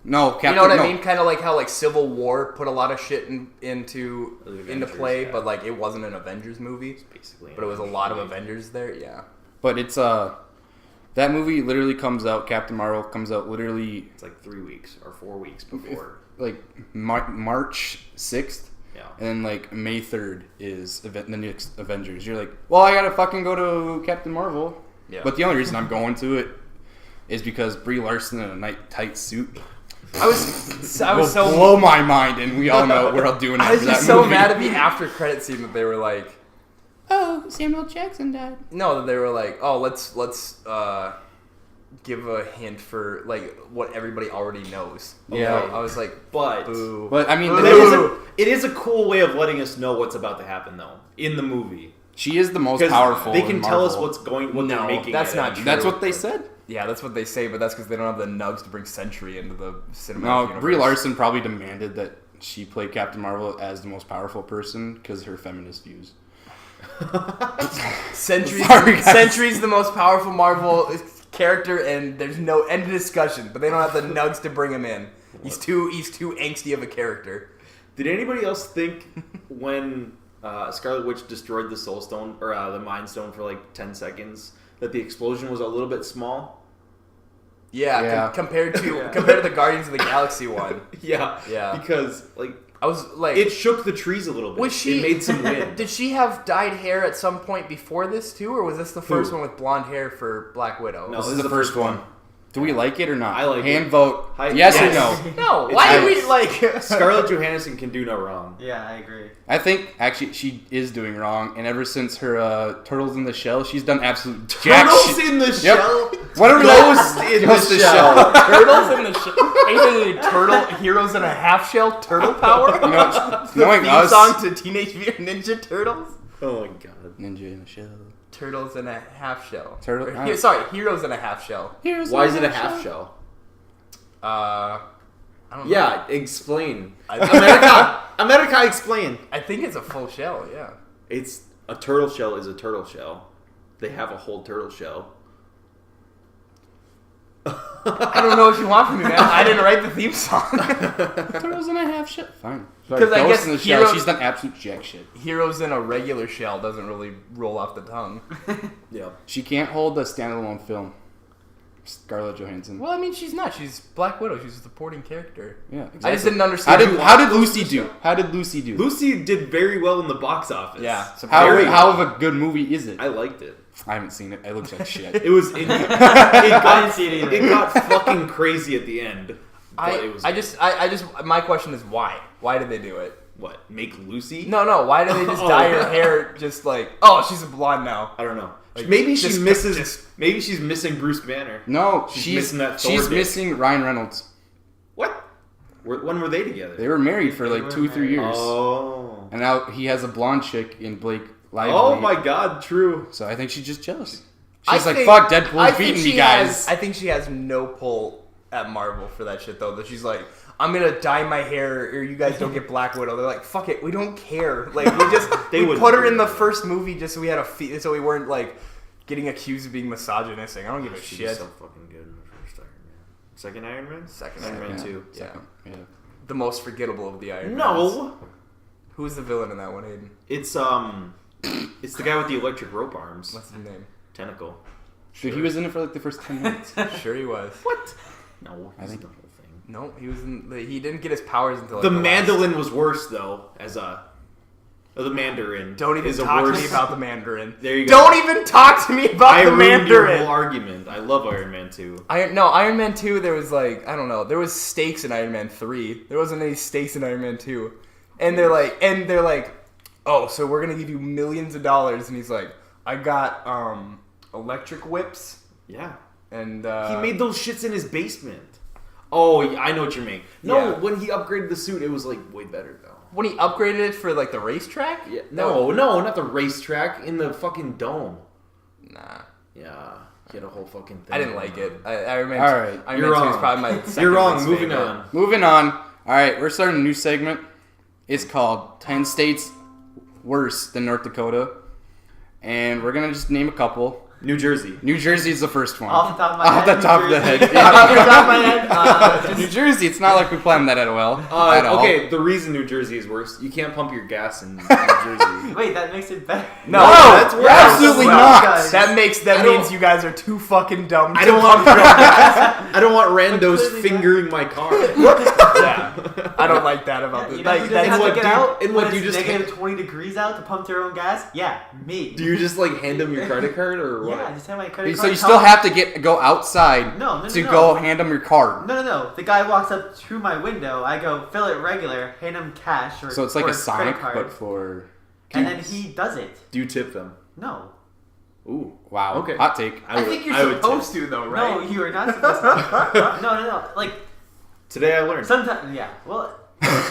No, Captain. You know what no. I mean? Kind of like how like Civil War put a lot of shit into Avengers, play, yeah. but like it wasn't an Avengers movie. Basically. But it was a lot of Avengers there. Yeah. But it's that movie literally comes out. Captain Marvel comes out literally It's like 3 weeks or 4 weeks before. like March 6th. Yeah. And then like May 3rd is the next Avengers. You're like, well, I gotta fucking go to Captain Marvel. Yeah. But the only reason I'm going to it is because Brie Larson in a tight suit I was will so blow my mind, and we all know what we're all doing I after was that just so movie. mad at the after credit scene that they were like, Oh, Samuel Jackson died. no, that they were like, oh, let's give a hint for like what everybody already knows. Yeah. I was like, But boo. But I mean, Boo. it is a cool way of letting us know what's about to happen, though, in the movie. she is the most Because powerful. they can in tell us Marvel. what they're No, making. that's it not in. true. That's what they said. Yeah, that's what they say, but that's because they don't have the nugs to bring Sentry into the cinematic No, universe. Brie Larson probably demanded that she play Captain Marvel as the most powerful person because her feminist views. Sentry's, Sorry, guys. Sentry's the most powerful Marvel character, and there's no end of discussion. But they don't have the nugs to bring him in. He's too angsty of a character. Did anybody else think when Scarlet Witch destroyed the Soul Stone or the Mind Stone for like 10 seconds that the explosion was a little bit small? Yeah, Yeah. compared to the Guardians of the Galaxy one. Yeah, Yeah. Because like I was like, It shook the trees a little bit. was she? It made some wind. Did she have dyed hair at some point before this too, or was this the first one with blonde hair for Black Widow? No. This is the first one. Do we like it or not? I like Hand it. vote. Hi- Yes or yes. no? No. Why did It's- we like? Scarlett Johansson can do no wrong. Yeah, I agree. I think actually she is doing wrong, and ever since her Turtles in the Shell, she's done absolute jack Turtles shit. in the Yep. shell. Whatever Ghost that in the Ghost shell. Turtles in the shell. Ain't turtle heroes in a half shell turtle power? You know, knowing Theme us, song to Teenage Mutant Ninja Turtles. Oh my god. Ninja in a Shell. Turtles in a half shell. Turtle- Or sorry, heroes in a half shell. Why is it a half shell? I don't know. Yeah, explain. I, America, explain. I think it's a full shell. Yeah. It's a turtle shell is a turtle shell. They have a whole turtle shell. I don't know what you want from me, man. I didn't write the theme song. Turtles in a half shell. Fine. 'Cause I guess Ghost in the Shell, hero- she's done absolute jack shit. Heroes in a regular shell doesn't really roll off the tongue. Yeah. She can't hold a standalone film. Scarlett Johansson. Well, I mean, she's not. She's Black Widow. She's a supporting character. Yeah, exactly. I just didn't understand. How did Lucy do? How did Lucy do? Lucy did very well in the box office. Yeah. How of a good movie is it? I liked it. I haven't seen it. It looks like shit. It was. It I got, didn't see it either. it got fucking crazy at the end. But it was I just my question is why? Why did they do it? what? Make Lucy? No. Why do they just Oh. dye her hair just like, oh, she's a blonde now? I don't know. Like, Maybe she just- misses. just- Maybe she's missing Bruce Banner. No, She's she's missing that Thor she's dick. missing Ryan Reynolds. What? When were they together? They were married for They like were 2-3 married. years, Oh. and now he has a blonde chick in Blake Lively. Oh my God! True. So I think she's just jealous. I She's like, think- "Fuck, I Deadpool's think beating me, she guys." has- I think she has no pull at Marvel for that shit though. That she's like, I'm gonna dye my hair, or you guys don't get Black Widow. They're like, fuck it, we don't care. Like we just we would- put her in the first movie just so we had so we weren't like getting accused of being misogynistic. I don't give a She shit. was so fucking good in the first Iron Man. Second Iron Man. Second Iron Iron Man Man. 2. Yeah. Yeah. The most forgettable of the Iron Mans. No. Who's the villain in that one, Aiden? It's it's the guy with the electric rope arms. What's his name? Tentacle. Dude, he was in it for like the first 10 minutes. Sure he was. What? No, I think- the whole thing. No, he was in. He didn't get his powers until like, The last- mandolin was worse though, as a. The Mandarin. Don't even is a talk to worse- me about the Mandarin. There you go. Don't even talk to me about I the ruined your whole Mandarin. argument. I love Iron Man 2. Iron Man 2, there was like, I don't know, there was stakes in Iron Man 3. There wasn't any stakes in Iron Man 2. And they're like, oh, so we're gonna give you millions of dollars, and he's like, I got electric whips, Yeah. and He made those shits in his basement. Oh, yeah, I know what you mean. No, Yeah. when he upgraded the suit, it was like way better though. when he upgraded it for like the racetrack. Yeah. No, not the racetrack. In the fucking dome. Nah, Yeah. He had a whole fucking thing. I didn't like it. Iron Man. All right. Iron You're Man 2 is wrong. probably my second You're wrong. least Moving favorite. on. Moving on. All right, we're starting a new segment. It's called 10 States Worse Than North Dakota. And we're going to just name a couple. New Jersey. New Jersey is the first one. Off the top of my Off head, the top of New the head. Jersey. Yeah. Off the top of my head, New Jersey, it's not like we planned that at all. at all. Okay, the reason New Jersey is worse, you can't pump your gas in New Jersey. Wait, that makes it better. No, that's worse. Absolutely Well, not. guys. That don't- means you guys are too fucking dumb. I to don't want pump your gas. I don't want randos Completely fingering my car. Yeah, I don't like that about You this. know Like, who doesn't that's have what to get do you- out and when what do it's you just negative hand- 20 degrees out to pump their own gas? Yeah, me. Do you just like hand them your credit card or what? Yeah, I just have my credit So card. you still have to go outside No, to no. go hand them your card. No. The guy walks up to my window. I go fill it regular, hand him cash or So it's like or a Sonic, credit card, but for... and then he does it. Do you tip them? No, Ooh. Wow. Okay. Hot take. I think you're I would supposed to though, right? no, you are not supposed to. No. Like Today I learned. sometimes, yeah. Well,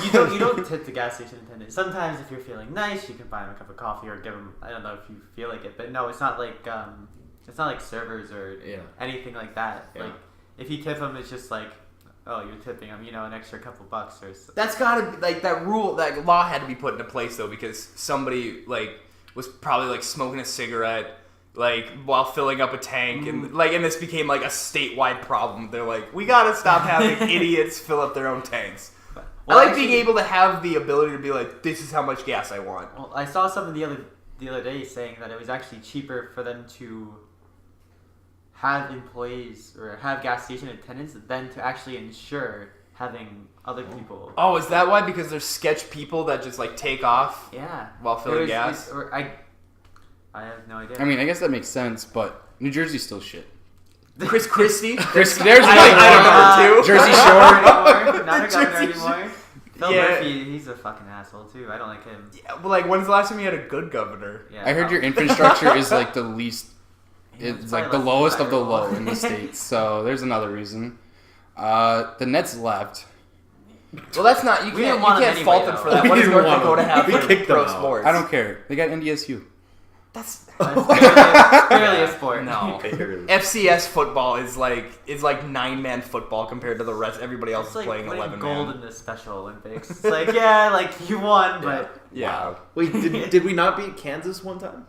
you don't tip the gas station attendant. Sometimes if you're feeling nice, you can buy him a cup of coffee or give him. I don't know if you feel like it, but no, it's not like servers or Yeah. anything like that. Yeah. Like if you tip them, it's just like, oh, you're tipping them, an extra couple bucks or. That's gotta be like that rule. That law had to be put into place though, because somebody like was probably like smoking a cigarette like while filling up a tank, and this became like a statewide problem. They're like, we gotta stop having idiots fill up their own tanks. Well, I like actually- being able to have the ability to be like, this is how much gas I want. Well, I saw something the other day saying that it was actually cheaper for them to have employees or have gas station attendants than to actually insure having other people. Oh, is that why? Because there's sketch people that just like take off Yeah. while filling gas. I have no idea. I mean, I guess that makes sense, but New Jersey's still shit. Chris Christie. There's I don't know too. Jersey Shore. Not a governor Jersey anymore. Phil Yeah. Murphy, he's a fucking asshole too. I don't like him. Yeah, well, like when's the last time you had a good governor? Yeah, I heard your infrastructure is like the least. Yeah, It's like the probably less lowest of the desirable. low in the states. So there's another reason. The Nets left. Well, that's not. You We can't. didn't want You him can't anyway, fault them though. for that. We What does didn't North want Dakota them. have We for kicked them pro out. sports? I don't care. They got NDSU. That's It's barely a sport. no. Barely. FCS football is like 9-man football compared to the rest. Everybody else It's is like playing winning 11 gold man. in the Special Olympics. It's like, yeah, like you won, but Yeah. Wait, did we not beat Kansas one time?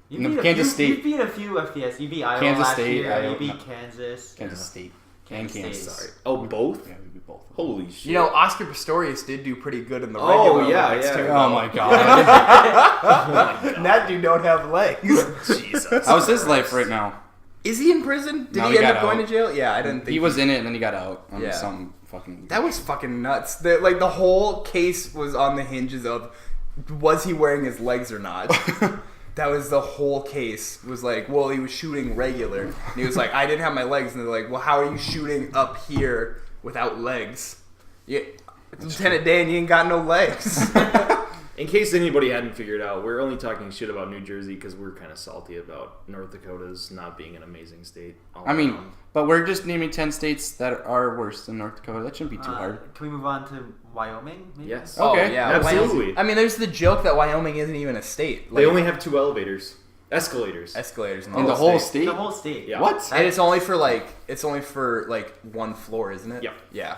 you No, beat Kansas you State. beat a few FCS. You beat Iowa Kansas last State, year. Iowa- You beat no. Kansas. Kansas State. And Kansas Kansas. State. Sorry. Oh, both? Yeah, we beat both. Holy shit. You know, Oscar Pistorius did do pretty good in the Oh, regular yeah, Olympics yeah. too. Oh my god. That dude don't have legs. Jesus. How's his life right now? Is he in prison? Did No, he he end got up going out. to jail? Yeah, I didn't think He was in it and then he got out on Yeah. some fucking. That was fucking nuts. The whole case was on the hinges of was he wearing his legs or not. That was the whole case. Was like, well, he was shooting regular. And he was like, I didn't have my legs. And they're like, well, how are you shooting up here without legs? Yeah, Lieutenant Dan, you ain't got no legs. In case anybody hadn't figured out, we're only talking shit about New Jersey because we're kind of salty about North Dakota's not being an amazing state. all I mean, around. but we're just naming 10 states that are worse than North Dakota. That shouldn't be too hard. Can we move on to Wyoming? Maybe? yes. Oh, Okay. Oh, yeah, absolutely. Wyoming. I mean, there's the joke that Wyoming isn't even a state. They only have 2 escalators. escalators In the whole state? The whole state. Yeah. What? And it's only for one floor, isn't it? Yeah. Yeah.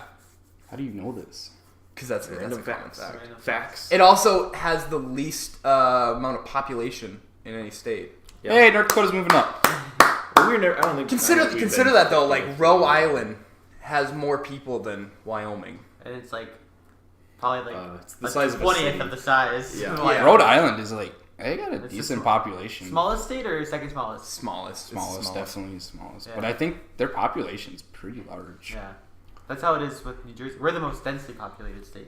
How do you know this? Because that's a Random common facts. fact. Random Facts. It also has the least amount of population in any state. Yeah. Hey, North Dakota's moving up. We're never, I don't think. Consider that though. Like Roe Island has more people than Wyoming. And it's like probably like It's the size of a 20th city. of the size. Yeah. of Yeah. Wyoming. Rhode Island is like, they got a It's decent the population. Smallest state or second smallest? Smallest. It's Smallest, definitely the smallest. Yeah. But I think their population's pretty large. Yeah. That's how it is with New Jersey. We're the most densely populated state.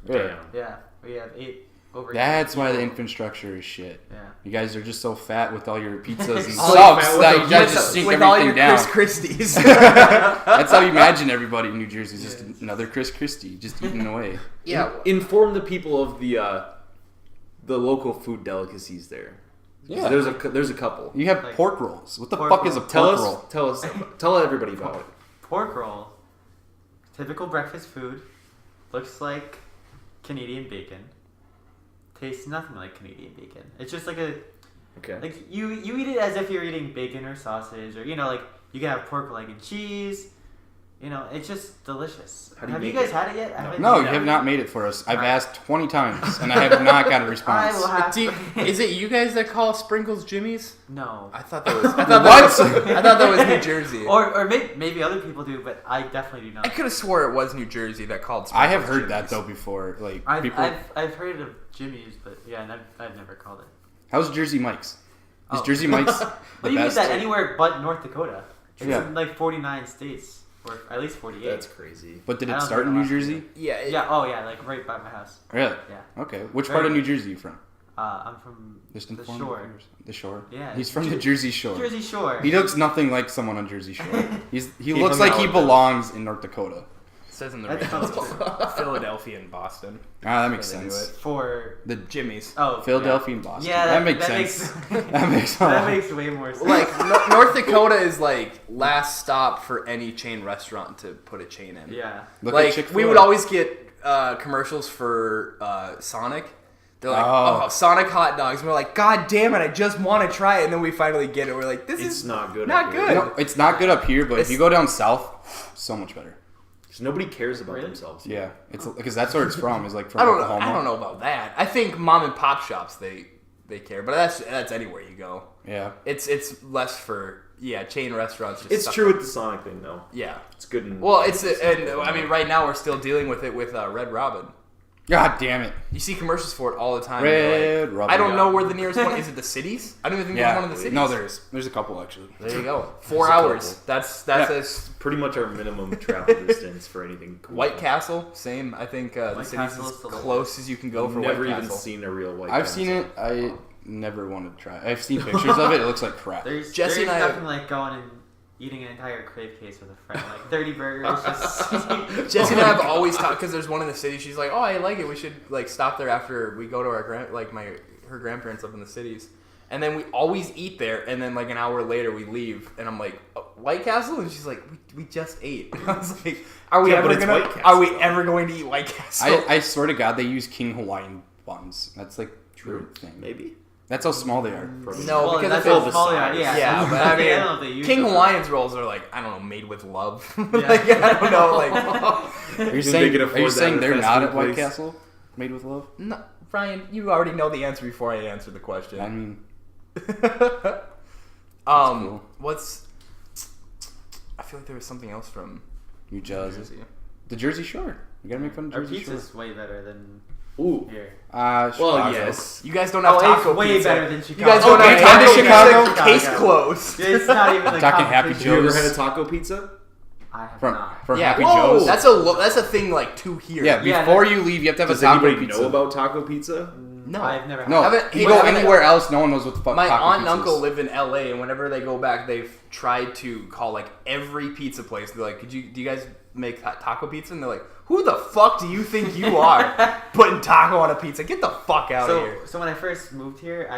Really? Yeah. We have over 8 That's why the people. infrastructure is shit. Yeah. You guys are just so fat with all your pizzas and So subs fat with that the you guys pizza- just sink with all everything your down. Chris Christies. That's how you imagine everybody in New Jersey. Just Yes. another Chris Christie, just eating away. Yeah. Inform the people of the local food delicacies there. Yeah. There's a couple. You have Like, pork rolls. What the pork fuck is a roll. pork Tell roll? us. Tell everybody about it. Pork roll. Typical breakfast food. Looks like Canadian bacon. Tastes nothing like Canadian bacon. It's just like Okay. like you eat it as if you're eating bacon or sausage, or like you can have pork with egg and cheese. It's just delicious. How do you Have you make guys it? had it yet? I haven't No, eaten you it. have not made it for us. I've Alright. asked 20 times and I have not got a I response. will have. Is it you guys that call sprinkles Jimmy's? No. I thought that was. I What? thought that was New Jersey. Or maybe other people do, but I definitely do I not. could have swore it was New Jersey that called. I have sprinkles heard that Jimmy's. though before. Like I've, people. I've heard of Jimmy's, but yeah, and I've never called it. How's Jersey Mike's? Is Oh. Jersey Mike's the But you can best? get that anywhere but North Dakota. It's Yeah. in like 49 states, or at least 48. That's crazy. But did I it don't start think in I'll New ask you. Jersey? Yeah. Yeah. Oh yeah, like right by my house. Really? Yeah. Okay. Which part of New Jersey are you from? I'm from Just the inform shore. viewers. The shore. Yeah. He's from the Jersey Shore. Jersey Shore. He looks nothing like someone on Jersey Shore. He He looks hung like out he with them. belongs in North Dakota. It says in the That's rankings, Philadelphia and Boston. Ah, that makes Where they do sense. it. For The Jimmy's. oh Philadelphia and Boston. Yeah, that makes that sense. Makes, That makes a that lot. makes way more sense. Like North Dakota is like last stop for any chain restaurant to put a chain in. yeah. Look at Like Chick-fil-A. we would always get commercials for Sonic. They're like, Oh. oh, Sonic hot dogs. And we're like, God damn it, I just want to try it. And then we finally get it. We're like, this It's is not good. not up here. good. No, it's not good up here, but if It's- you go down south, so much better. 'Cause nobody cares about Really? themselves. Yeah, it's because that's where it's from. Is like from I don't know. Oklahoma. I don't know about that. I think mom and pop shops they care, but that's anywhere you go. Yeah, It's less for chain restaurants. Just It's suck true up. with the Sonic thing, though. Yeah. It's good. Well, and I mean right now we're still dealing with it with Red Robin. God damn it. You see commercials for it all the time. Red You're like, Robin. I don't know where the nearest one is. It the cities? I don't even think there's one in the cities. No, there's a couple actually. There you go. 4 There's a hours. couple. That's Yeah. Pretty much our minimum travel distance for anything cool. White Castle. Same. I think the White city's Castle as is the close as you can go for Never White even Castle. seen a real White I've Castle. seen it. I never wanted to try. I've seen pictures of it. It looks like crap. There's Jesse and I nothing have- like going and eating an entire crave case with a friend, like 30 burgers. Just Jesse and I have always talked because there's one in the city. She's like, "Oh, I like it. We should like stop there after we go to our her grandparents live in the cities." And then we always eat there, and then like an hour later we leave, and I'm like, "White Castle," and she's like, "We just ate." And I was like, "Are we Yeah, but ever it's gonna? White Castle, Are we though. ever going to eat White Castle?" I swear to God, they use King Hawaiian buns. That's like true thing. Maybe. That's how small they are. Probably. No, well, because that's it's how all the small they are. size. Yeah, Yeah, but I don't know if they mean, use King them. Hawaiian's rolls are like, I don't know, made with love. Like, I don't know, like, Are you They saying, could are afford you that saying at a they're fast not food at White place. Castle? Made with love? no, Ryan, you already know the answer before I answer the question. I mean, cool. What's? I feel like there was something else from New Jersey. Jersey. The Jersey Shore. You gotta make fun of Our Jersey Shore. pizza's way better than Ooh. here. Well, Chicago. yes. You guys don't have Oh, taco it's way pizza. better than You Chicago. guys don't Okay, have come to taco Chicago. pizza. Case closed. It's not even like Talking Happy competition. You ever Joe's. had a taco pizza? I have From not. from Yeah, Happy whoa. Joe's. That's a thing like to here. Yeah, Yeah, before that- you leave, you have to have Does a taco anybody pizza. know about taco pizza? No. I've never had No, Haven't- you but go haven't- anywhere else, no one knows what the fuck My taco aunt and pizza uncle is. live in LA, and whenever they go back, they've tried to call like every pizza place. They're like, do you guys make taco pizza?" And they're like, "Who the fuck do you think you are putting taco on a pizza? Get the fuck out of here." So when I first moved here,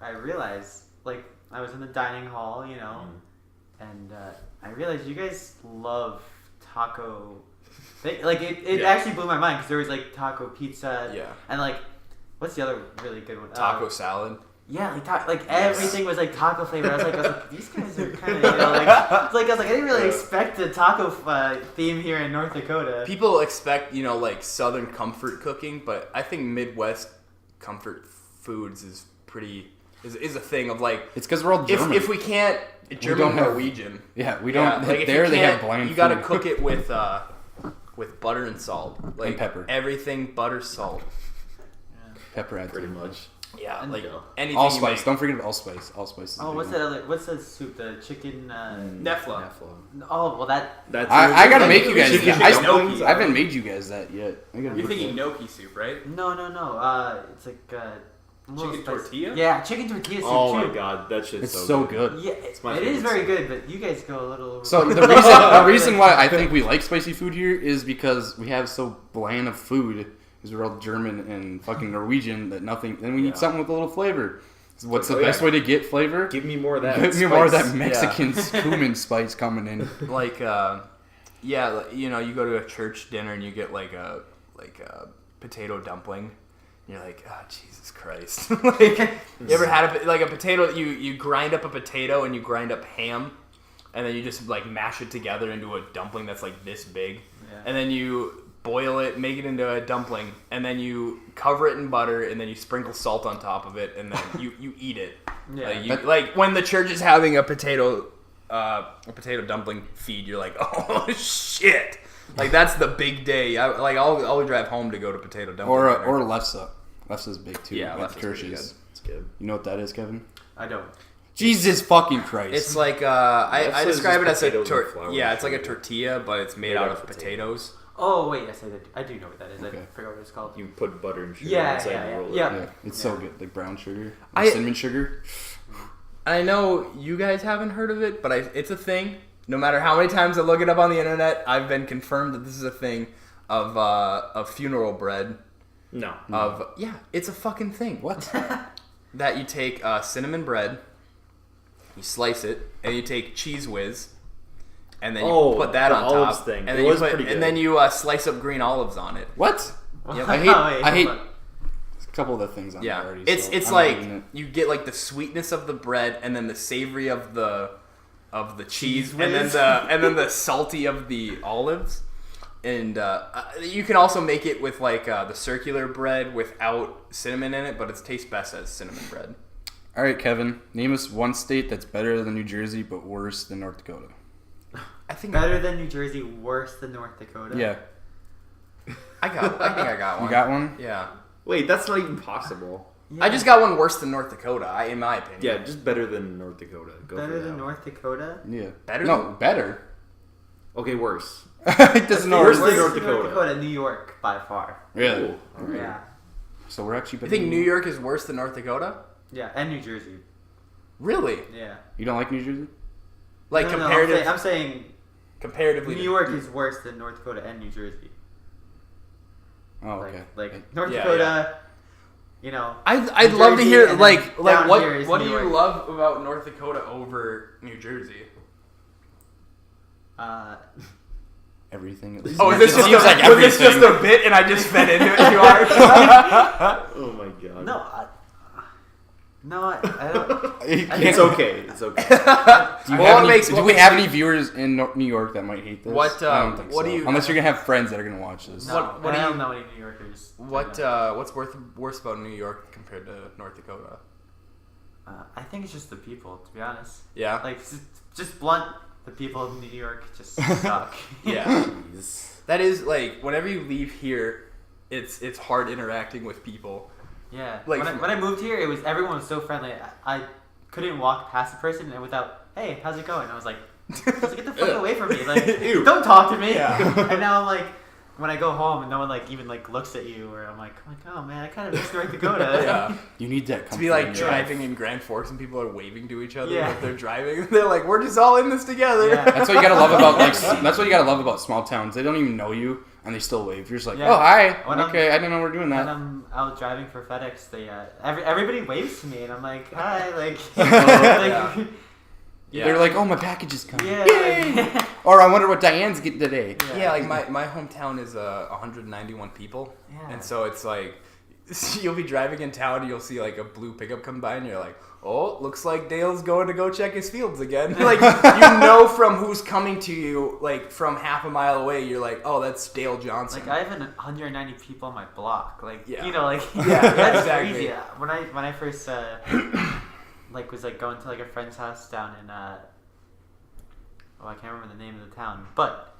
I realized, like, I was in the dining hall, you know, and I realized you guys love taco. It Yeah. actually blew my mind because there was like taco pizza. Yeah. And like, what's the other really good one? Taco salad. Yeah, like everything was like taco flavor. I was like, these guys are kind of, you know, like, I didn't really expect a taco theme here in North Dakota. People expect, you know, like Southern comfort cooking, but I think Midwest comfort foods is a thing of like, It's because we're all German. if we can't German don't have- Norwegian. yeah, we don't. like if There you they have can't, bland you gotta food. cook it with butter and salt, like pepper. Everything butter, salt. Pepper adds Pretty it. much. Yeah, And like go. anything. Allspice. You make. Don't forget about allspice. Allspice. Is a Oh, big what's one. that other? What's the soup? The chicken. Nefla. Oh, well that. That's I gotta make you guys Chicken that. dumplings? I haven't made you guys that yet. I gotta You're make thinking that. gnocchi soup, right? No. It's like a little Chicken spicy. tortilla? Yeah, chicken tortilla soup Oh too. my god, that shit's It's so good. Yeah, my it is favorite very soup. good, but you guys go a little. So the reason why I think we like spicy food here is because we have so bland of food, because we're all German and fucking Norwegian that nothing. Then we need Yeah. something with a little flavor. So what's Oh, the best yeah. way to get flavor? Give me more of that. Give me more of that spice. Mexican cumin spice coming in. Like, yeah, like, you know, you go to a church dinner and you get like a potato dumpling. And you're like, oh, Jesus Christ! Like, you ever had a potato? You grind up a potato and you grind up ham, and then you just like mash it together into a dumpling that's like this big, Yeah. and then you boil it, make it into a dumpling, and then you cover it in butter, and then you sprinkle salt on top of it, and then you eat it. Yeah. Like when the church is having a potato dumpling feed, you're like, oh shit! Like that's the big day. I'll drive home to go to potato dumpling. Or dinner. lefse. Lefse's big too. Yeah, at lefse's pretty Kirsch's. It's good. You know what that is, Kevin? I don't. Jesus fucking Christ! It's like I Lefse is describe it just as a potatoes and flour. yeah, it's like a tortilla, but it's made out of potatoes. Oh wait, yes, I do know what that is. Okay. I forgot what it's called. You put butter and sugar Yeah, inside yeah, and roll it. yeah. yeah, it's so good. Like brown sugar, I- cinnamon sugar. I know you guys haven't heard of it, but it's a thing. No matter how many times I look it up on the internet, I've been confirmed that this is a thing of funeral bread. No. Yeah, it's a fucking thing. What? That you take cinnamon bread, you slice it, and you take Cheese Whiz, and then you Oh, put that the on olives top. thing. And It then was you put, pretty and good. then you slice up green olives on it. What? Yep. I hate. Wait, I hate hold on. a couple of the things on Yeah, there already. it's so it's I'm like not eating it. you get like the sweetness of the bread, and then the savory of the cheese, Cheese and then whiz. the salty of the olives. And you can also make it with like the circular bread without cinnamon in it, but it tastes best as cinnamon bread. All right, Kevin. Name us one state that's better than New Jersey but worse than North Dakota. I think Better than New Jersey, worse than North Dakota. Yeah. I think I got one. You got one? Yeah. Wait, that's not even possible. I just got one worse than North Dakota, in my opinion. Yeah, just better than North Dakota. Go Better for than that. North Dakota? Yeah. Better No, than- better. Okay, worse. It doesn't know. worse where than it North is. Dakota. New York, by far. Really? Cool. All right. Yeah. So we're actually. You think New York is worse than North Dakota? Yeah, and New Jersey. Really? Yeah. You don't like New Jersey? Like No, comparative, I'm saying comparatively. New York is worse than North Dakota and New Jersey. Oh, okay. Like North Yeah, Dakota, you know. I'd New love to Jersey, hear and like then down here is what do New you York. love about North Dakota over New Jersey? Everything. Oh, It is this just seems like was this just everything. a bit and I just fed into it too hard? Oh my god. No, I don't. It's okay. It's okay. Do, you Well, have what any, makes- do what we makes have you- any viewers in New York that might hate this? What, I don't think what so. do you- Unless you're gonna have friends that are gonna watch this. No, What do I don't you- know any New Yorkers. What's worse about New York compared to North Dakota? I think it's just the people, to be honest. Yeah. Like, just blunt, the people of New York just suck. Yeah. Jeez. That is like whenever you leave here, it's hard interacting with people. Yeah. Like, when I moved here, everyone was so friendly. I couldn't walk past a person and without, hey, how's it going? I was like, get the fuck away from me. Like, Ew. don't talk to me. Yeah. And now I'm like, when I go home and no one like even like looks at you, or I'm like, oh man, I kind of miss North Dakota. Yeah. You need that. To be like comfort in your driving in Grand Forks and people are waving to each other Yeah. if they're driving. They're like, we're just all in this together. Yeah. That's what you gotta love about that's what you gotta love about small towns. They don't even know you and they still wave. You're just like, Yeah. oh hi, When I'm- okay, I didn't know we're doing When that. I'm out driving for FedEx, they everybody waves to me, and I'm like, hi, like, Yeah. Yeah. They're like, oh my package is coming. yeah, Yay! like, Or I wonder what Diane's getting today. Yeah, like my hometown is 191 people, Yeah. and so it's like you'll be driving in town and you'll see like a blue pickup come by and you're like, oh, looks like Dale's going to go check his fields again. Like you know from who's coming to you, like from half a mile away, you're like, oh, that's Dale Johnson. Like I have 190 people on my block. Like Yeah. you know, like Yeah, that's exactly. crazy. When I first like was like going to like a friend's house down in I can't remember the name of the town, but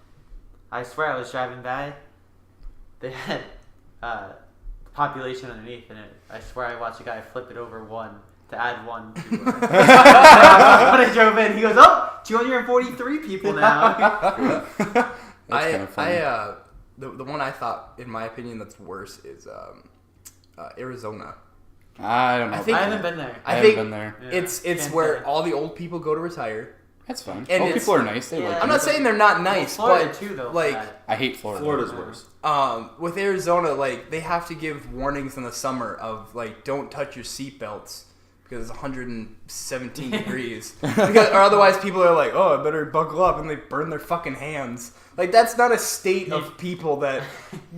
I swear I was driving by. They had population underneath, and I swear I watched a guy flip it over one to add one to. When I drove in, he goes, "Oh, 243 people now." That's kind of funny. The one I thought, in my opinion, that's worse is Arizona. I don't know. I about think- I that. haven't been there. I I haven't think been there. Yeah. It's Can't where say. all the old people go to retire. That's fine. And Oh, it's- people are nice. They Yeah. like I'm you. not saying they're not nice, Florida but too, though. like I hate Florida. Florida's worse. with Arizona, like they have to give warnings in the summer of like don't touch your seatbelts because it's 117 degrees, or otherwise people are like, oh, I better buckle up, and they burn their fucking hands. Like that's not a state of people that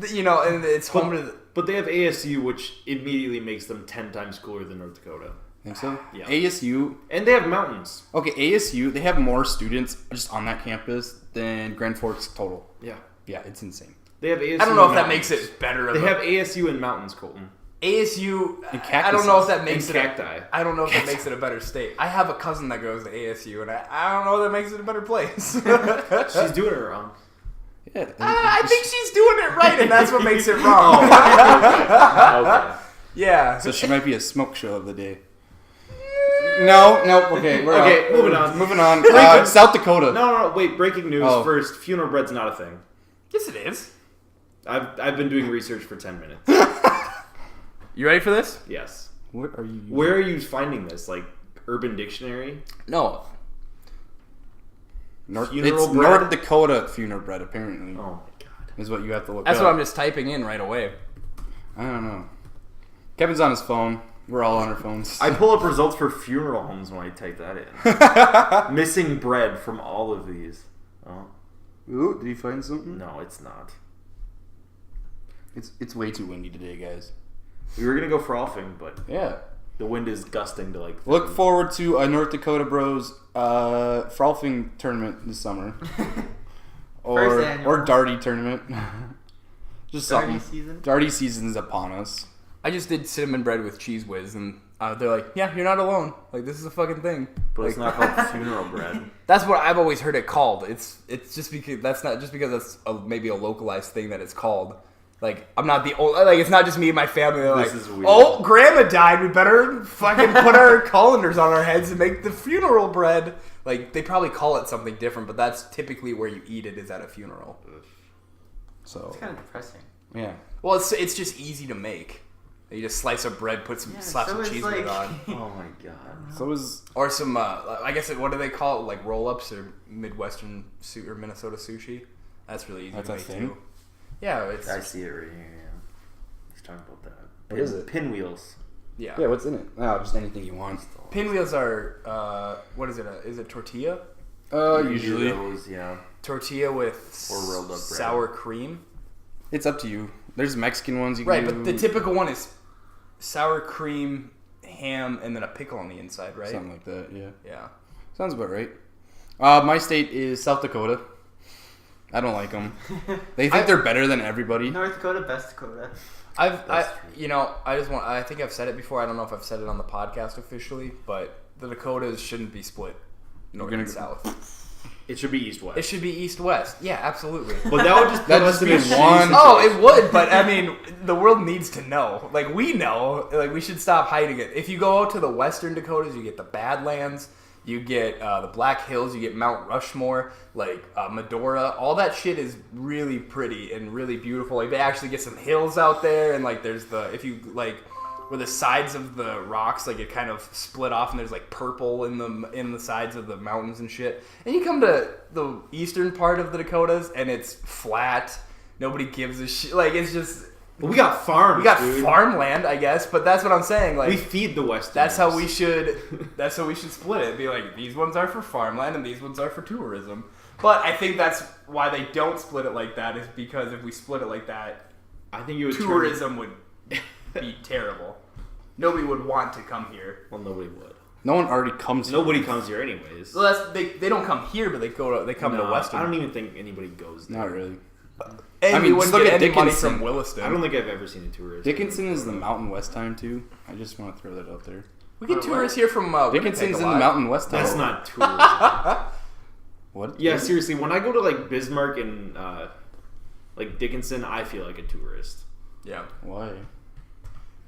you know, and it's home to. But they have ASU, which immediately makes them 10 times cooler than North Dakota. Think so? Yeah. ASU. And they have mountains. Okay, ASU. They have more students just on that campus than Grand Forks total. Yeah. Yeah, it's insane. They have ASU. I don't know if and that makes mountains. it better. They have ASU and mountains, Colton. ASU. And I don't know if that And makes it. cacti. I don't know if that makes it a better state. I have a cousin that goes to ASU, and I don't know if that makes it a better place. She's doing it wrong. Yeah. I think she's doing it right, and that's what makes it wrong. Okay. Yeah. So she might be a smoke show of the day. No. Okay. We're Okay, out. moving on. Moving on. South Dakota. No, wait. Breaking news Oh. first. Funeral bread's not a thing. Yes, it is. I've been doing research for 10 minutes. You ready for this? Yes. What are you? Where are you finding this? Like Urban Dictionary? No. Funeral It's bread? North Dakota funeral bread. Apparently, Oh my god. is what you have to look. That's up. what I'm just typing in right away. I don't know. Kevin's on his phone. We're all on our phones. I pull up results for funeral homes when I type that in. Missing bread from all of these. Oh, Ooh, did you find something? no, it's not. It's way too windy today, guys. We were gonna go frolfing, but Yeah. the wind is gusting to like. Look forward to a North Dakota Bros frolfing tournament this summer, or annual. darty tournament. Just Darty something. season? Darty season's upon us. I just did cinnamon bread with cheese whiz, and they're like, "Yeah, you're not alone. Like this is a fucking thing." But Like, it's not called funeral bread. That's what I've always heard it called. It's just because that's not just because that's maybe a localized thing that it's called. Like, I'm not the old... Like, it's not just me and my family. They're This like, is weird. oh, Grandma died. We better fucking put our colanders on our heads and make the funeral bread. Like, they probably call it something different, but that's typically where you eat it is at a funeral. So It's kind of depressing. yeah. Well, it's just easy to make. You just slice up bread, slap so some it's cheese like- with it on. Oh my god. So is Or some, I guess, what do they call it? Like roll-ups or Midwestern or Minnesota sushi? That's really easy That's to a make, thing? too. Yeah, it's... I see it right here. Yeah. He's talking about that. What is it? Pinwheels. Yeah. yeah. What's in it? No, just anything you want. Pinwheels are, what is it? Is it tortilla? Usually Those, yeah. Tortilla with Or rolled up bread. sour cream. it's up to you. There's Mexican ones you can Right, do. but the typical one is sour cream, ham, and then a pickle on the inside, right? Something like that. Yeah. Yeah. Sounds about right. My state is South Dakota. I don't like them. They think they're better than everybody. North Dakota, best Dakota. I think I've said it before. I don't know if I've said it on the podcast officially, but the Dakotas shouldn't be split north gonna- and south. It should be east-west. It should be east-west. Yeah, absolutely. But that would just That'd put just us be in a one- shitty Oh, situation. it would, but I mean, the world needs to know. Like, we know. Like, we should stop hiding it. If you go out to the western Dakotas, you get the Badlands, you get the Black Hills, you get Mount Rushmore, like Medora. All that shit is really pretty and really beautiful. Like, they actually get some hills out there, and like, there's if you like, where the sides of the rocks, like, it kind of split off, and there's like purple in the sides of the mountains and shit. And you come to the eastern part of the Dakotas, and it's flat. Nobody gives a shit. Like, it's just But we got farms, we got dude. farmland, I guess. But that's what I'm saying. Like, We feed the Westerners. that's how we should. That's how we should split it. Be like, these ones are for farmland and these ones are for tourism. But I think that's why they don't split it like that. Is because if we split it like that, I think you would tourism would be terrible. Nobody would want to come here. Well, nobody would. No one already comes. here. Nobody comes here anyways. So that's they don't come here, but they come No, to Western. I don't even think anybody goes there. Not really. And I mean, we just wouldn't look get at any money Dickinson. from Williston. I don't think I've ever seen a tourist. Dickinson is the Mountain West time too. I just want to throw that out there. We get tourists here from Dickinson's Winnipeg a in the lot. Mountain West time. That's not tourism. What? Yeah, seriously. When I go to like Bismarck and like Dickinson, I feel like a tourist Yeah. Why?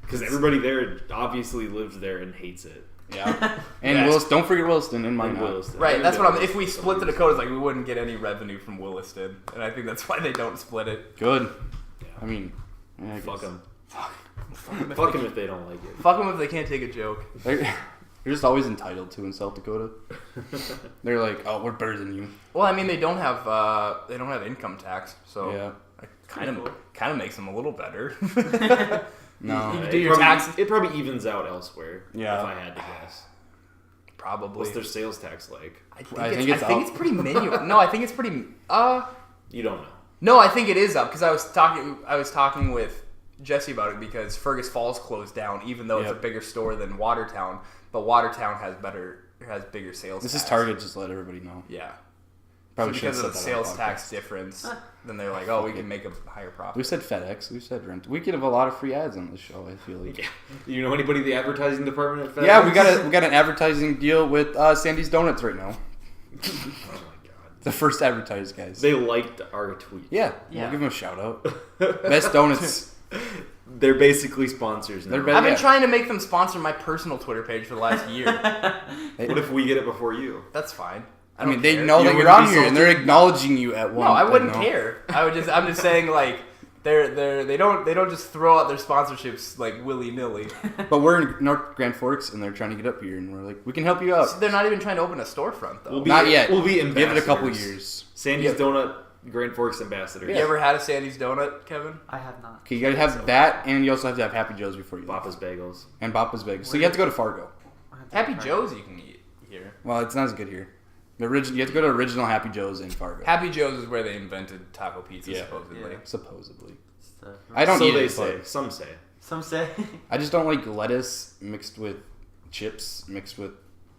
because everybody there obviously lives there and hates it. Yeah. And Yes. Williston. Don't forget Williston in my And note. Williston. Right, that's what I'm. If we Williston. split the Dakotas, like, we wouldn't get any revenue from Williston, and I think that's why they don't split it. Good. Yeah. I mean, yeah, I Fuck guess. them. Fuck Fuck them if they don't like it. Fuck them if they can't take a joke. They're just always entitled to in South Dakota. They're like, oh, we're better than you. Well, I mean, they don't have income tax, so Yeah. it kind of makes them a little better. No. You It do your probably- taxes. It probably evens out elsewhere. Yeah. If I had to guess. Probably. What's their sales tax like? I think, I it's, think it's I think up. it's pretty minimal. No, I think it's pretty. You don't know. No, I think it is up because I was talking with Jesse about it because Fergus Falls closed down, even though it's Yep. a bigger store than Watertown. But Watertown has bigger sales. This is tax. Target. Just let everybody know. Yeah. Probably So should because have of the said that on sales podcast. tax difference, then they're like, oh, we can make a higher We profit. said FedEx. We said rent. We could have a lot of free ads on this show. I feel like. Yeah. You know anybody in the advertising department at FedEx? Yeah, we got an advertising deal with Sandy's Donuts right now. Oh my god. The first advertised, guys. They liked our tweet. Yeah, Yeah. we'll give them a shout out. Best donuts. They're basically sponsors now. They're I've been yeah. trying to make them sponsor my personal Twitter page for the last year. What if we get it before you? That's fine. I mean, don't they care. know You that you're wouldn't on be here, and they're salty? acknowledging you at one. No, I wouldn't know. care. I'm just saying, like, they don't just throw out their sponsorships like willy nilly. But we're in North Grand Forks, and they're trying to get up here, and we're like, we can help you out. They're not even trying to open a storefront though. We'll be, Not yet. We'll be Give it a couple ambassadors. years. Sandy's Yeah. Donut Grand Forks ambassador. You ever had a Sandy's donut, Kevin? I have not. Okay, you gotta have that, and you also have to have Happy Joe's before you leave. Papa's Bagels. And Papa's Bagels. So you have to go to Fargo. I have to Happy try. Joe's you can eat here. Well, it's not as good here. You have to go to original Happy Joe's in Fargo. Happy Joe's is where they invented taco pizza, Yeah. supposedly. Yeah. Supposedly. It's the- I don't so eat they it, say. but Some say. Some say. I just don't like lettuce mixed with chips mixed with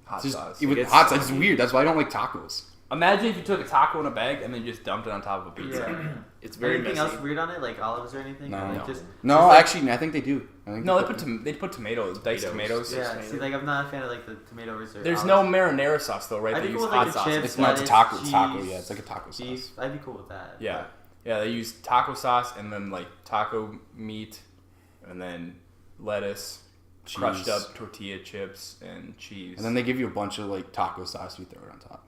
Hot just sauce. with gets hot sauce. It's soggy. weird. That's why I don't like tacos. Imagine if you took a taco in a bag and then just dumped it on top of a pizza. Yeah. It's very Anything messy. else weird on it, like olives or anything? No. Or, like, No. just No, just, actually, I think they do. I think No, they put tomatoes, diced Tomatoes. tomatoes. yeah. tomato. See, like I'm not a fan of like the tomatoes or. There's olives. no marinara sauce though, right? I'd They be use cool with, hot like, the sauce. chips, it's not lettuce, taco. It's taco. cheese, Yeah, it's like a taco sauce. beef. I'd be cool with that. Yeah. Yeah, they use taco sauce and then like taco meat, and then lettuce, crushed Cheese. up tortilla chips, and cheese. And then they give you a bunch of like taco sauce. You throw it on top.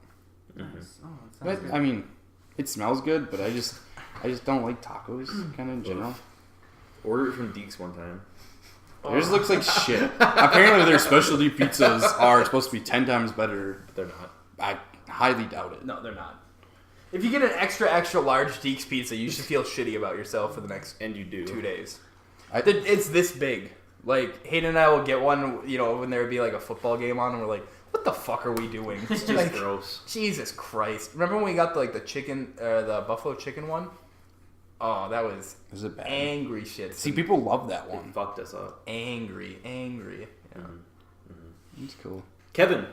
Nice. Oh, that sounds But good. I mean, it smells good. But I just don't like tacos kind of in general. Ordered it from Deeks one time. Theirs looks like shit. Apparently, their specialty pizzas are supposed to be 10 times better. But they're not. I highly doubt it. no, they're not. If you get an extra large Deeks pizza, you should feel shitty about yourself for the next And you do. 2 days. I- It's this big. Like Hayden and I will get one, you know, when there would be like a football game on, and we're like, "What the fuck are we doing?" It's just Like, gross. Jesus Christ! Remember when we got the chicken, the buffalo chicken one? Oh, that was Is it bad? angry shit. See, people love that It one. fucked us up. angry. Yeah. It's cool. Kevin,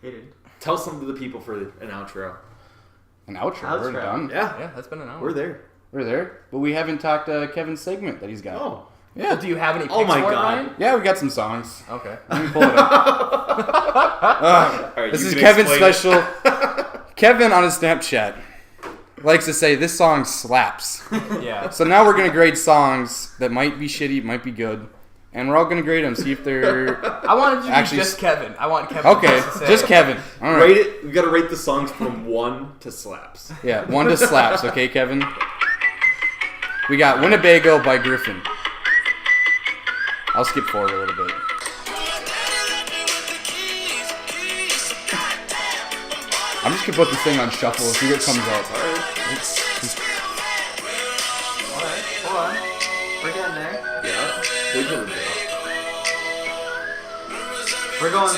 Hated. tell some of the people for an outro. An outro. We're Outro. done. Yeah, Yeah, that's been an hour. we're there. We're there. But we haven't talked Kevin's segment that he's got. Oh. Yeah. Do you have any? Picks Oh my for it, God. Ryan? Yeah, we got some songs. Okay. Let me pull it up. All right, This you is can Kevin's explain it. special. Kevin on his Snapchat likes to say this song slaps. Yeah. So now we're gonna grade songs that might be shitty, might be good, and we're all gonna grade them, see if they're I wanted you to Actually, be just Kevin. I want Kevin. okay. to say Just it. Kevin. All right. Rate it. We gotta rate the songs from 1 to slaps. Yeah, 1 to slaps. Okay, Kevin. We got Winnebago by Griffin. I'll skip forward a little bit. I'm just gonna put this thing on shuffle, see what comes up. Alright, hold on. We're getting there. Yeah. Wait till the We're going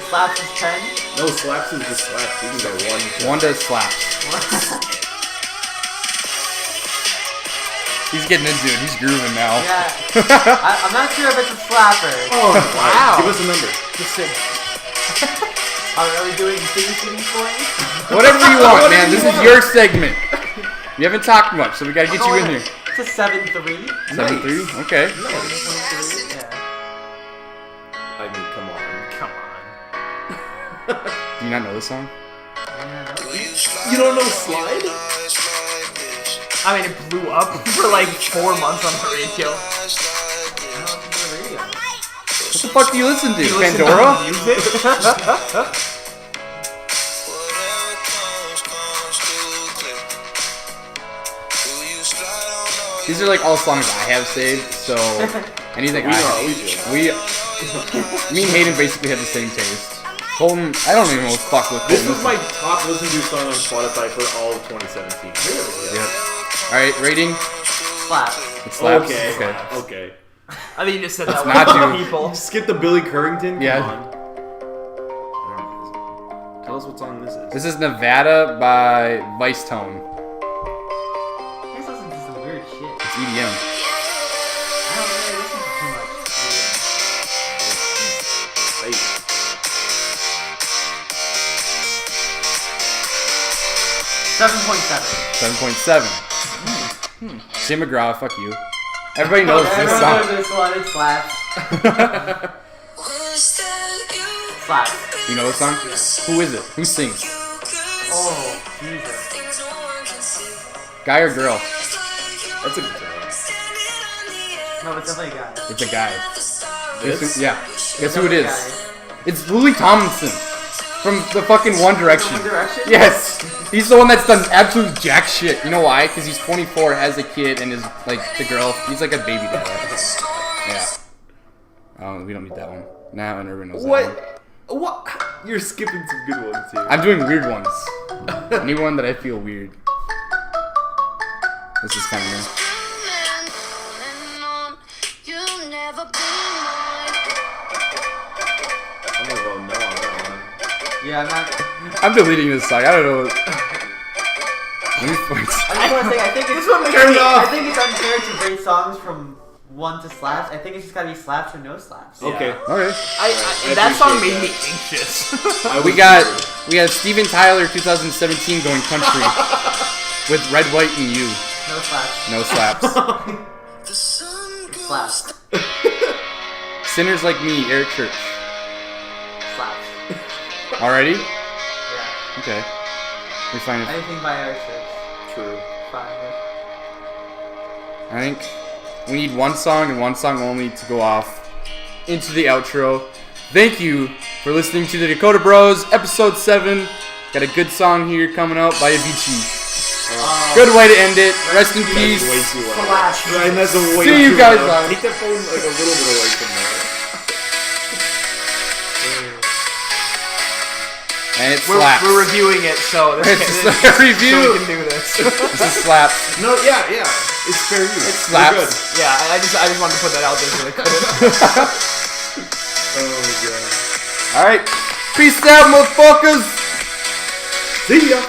slaps is 10. No, slaps is just slaps. You can go 1 to 1 to slaps. He's getting into it. He's grooving now. Yeah. I'm not sure if it's a slapper. Oh, Wow. Give us a number. Are we doing things points? Whatever you want, man. This is your segment. You haven't talked much, so we gotta get you in here. It's a 7-3. 7-3? Okay. 7.3, yeah. I mean, come on. Come on. Do you not know this song? Yeah, You don't know Slide? I mean, it blew up for like 4 months on the radio. I don't listen to the radio. What the fuck do you listen to? You listen to Pandora? music? These are like all songs I have saved, so anything I have. Me and Hayden basically have the same taste. Colton, I don't even know what the fuck with This Colton. was my top listened to song on Spotify for all of 2017. Really? Yeah. Alright, rating? Slaps. It slaps? Okay. Okay. Okay. I think you just said Let's that not one do- people. Skip the Billy Currington? Come Yeah. on. I don't know. Tell us what song this is. This is Nevada by Vice Tone. You guys listen to some weird shit. It's EDM. I don't really listen to too much. Hey. 7.7. 7.7. Tim McGraw, fuck you. Everybody knows this Everyone song. knows this one. It slaps. Slaps. You know this song? Who is it? Who sings? Oh, Jesus. Guy or girl? That's a good song. No, it's definitely a guy. It's a guy. This? Guess who- yeah. Guess who it Definitely a is? guy. It's Louis Tomlinson from the fucking One Direction. One Direction? Yes, he's the one that's done absolute jack shit. You know why? Because he's 24, has a kid, and is like the girl. He's like a baby dad. Yeah. Oh, we don't need that one. Now, and everyone knows that one. What? You're skipping some good ones here. I'm doing weird ones. Anyone that I feel weird. This is kind of new. I'm gonna vote no on that Yeah, I'm not. I'm deleting this song. I don't know. Let me find- I just want to say, I think it's Turn it off. I think it's unfair to grade songs from 1 to slaps. I think it's just gotta be slaps or no slaps. one. Okay. Okay. That song appreciate made that. me anxious. We got Steven Tyler 2017 going country with Red, White, and You. No slaps. No slaps. Slaps. Sinners Like Me, Eric Church. Slaps. Already? Yeah. Okay. We find it. Anything by our church. True. Fine. I think we need one song and one song only to go off into the outro. Thank you for listening to the Dakota Bros, episode 7. Got a good song here coming out by Avicii. Good way to end it. Rest in peace. Way too loud. Flash. Ryan, that's a way See you too guys loud. on- Take that phone like a little bit away from there. And it slaps. We're reviewing it, so It's a so review. we can do this. This is slap. No, yeah. It's fair use. It slaps. We're good. Yeah, I just wanted to put that out there so they couldn't. Oh, my God. Alright. Peace out, motherfuckers. See ya.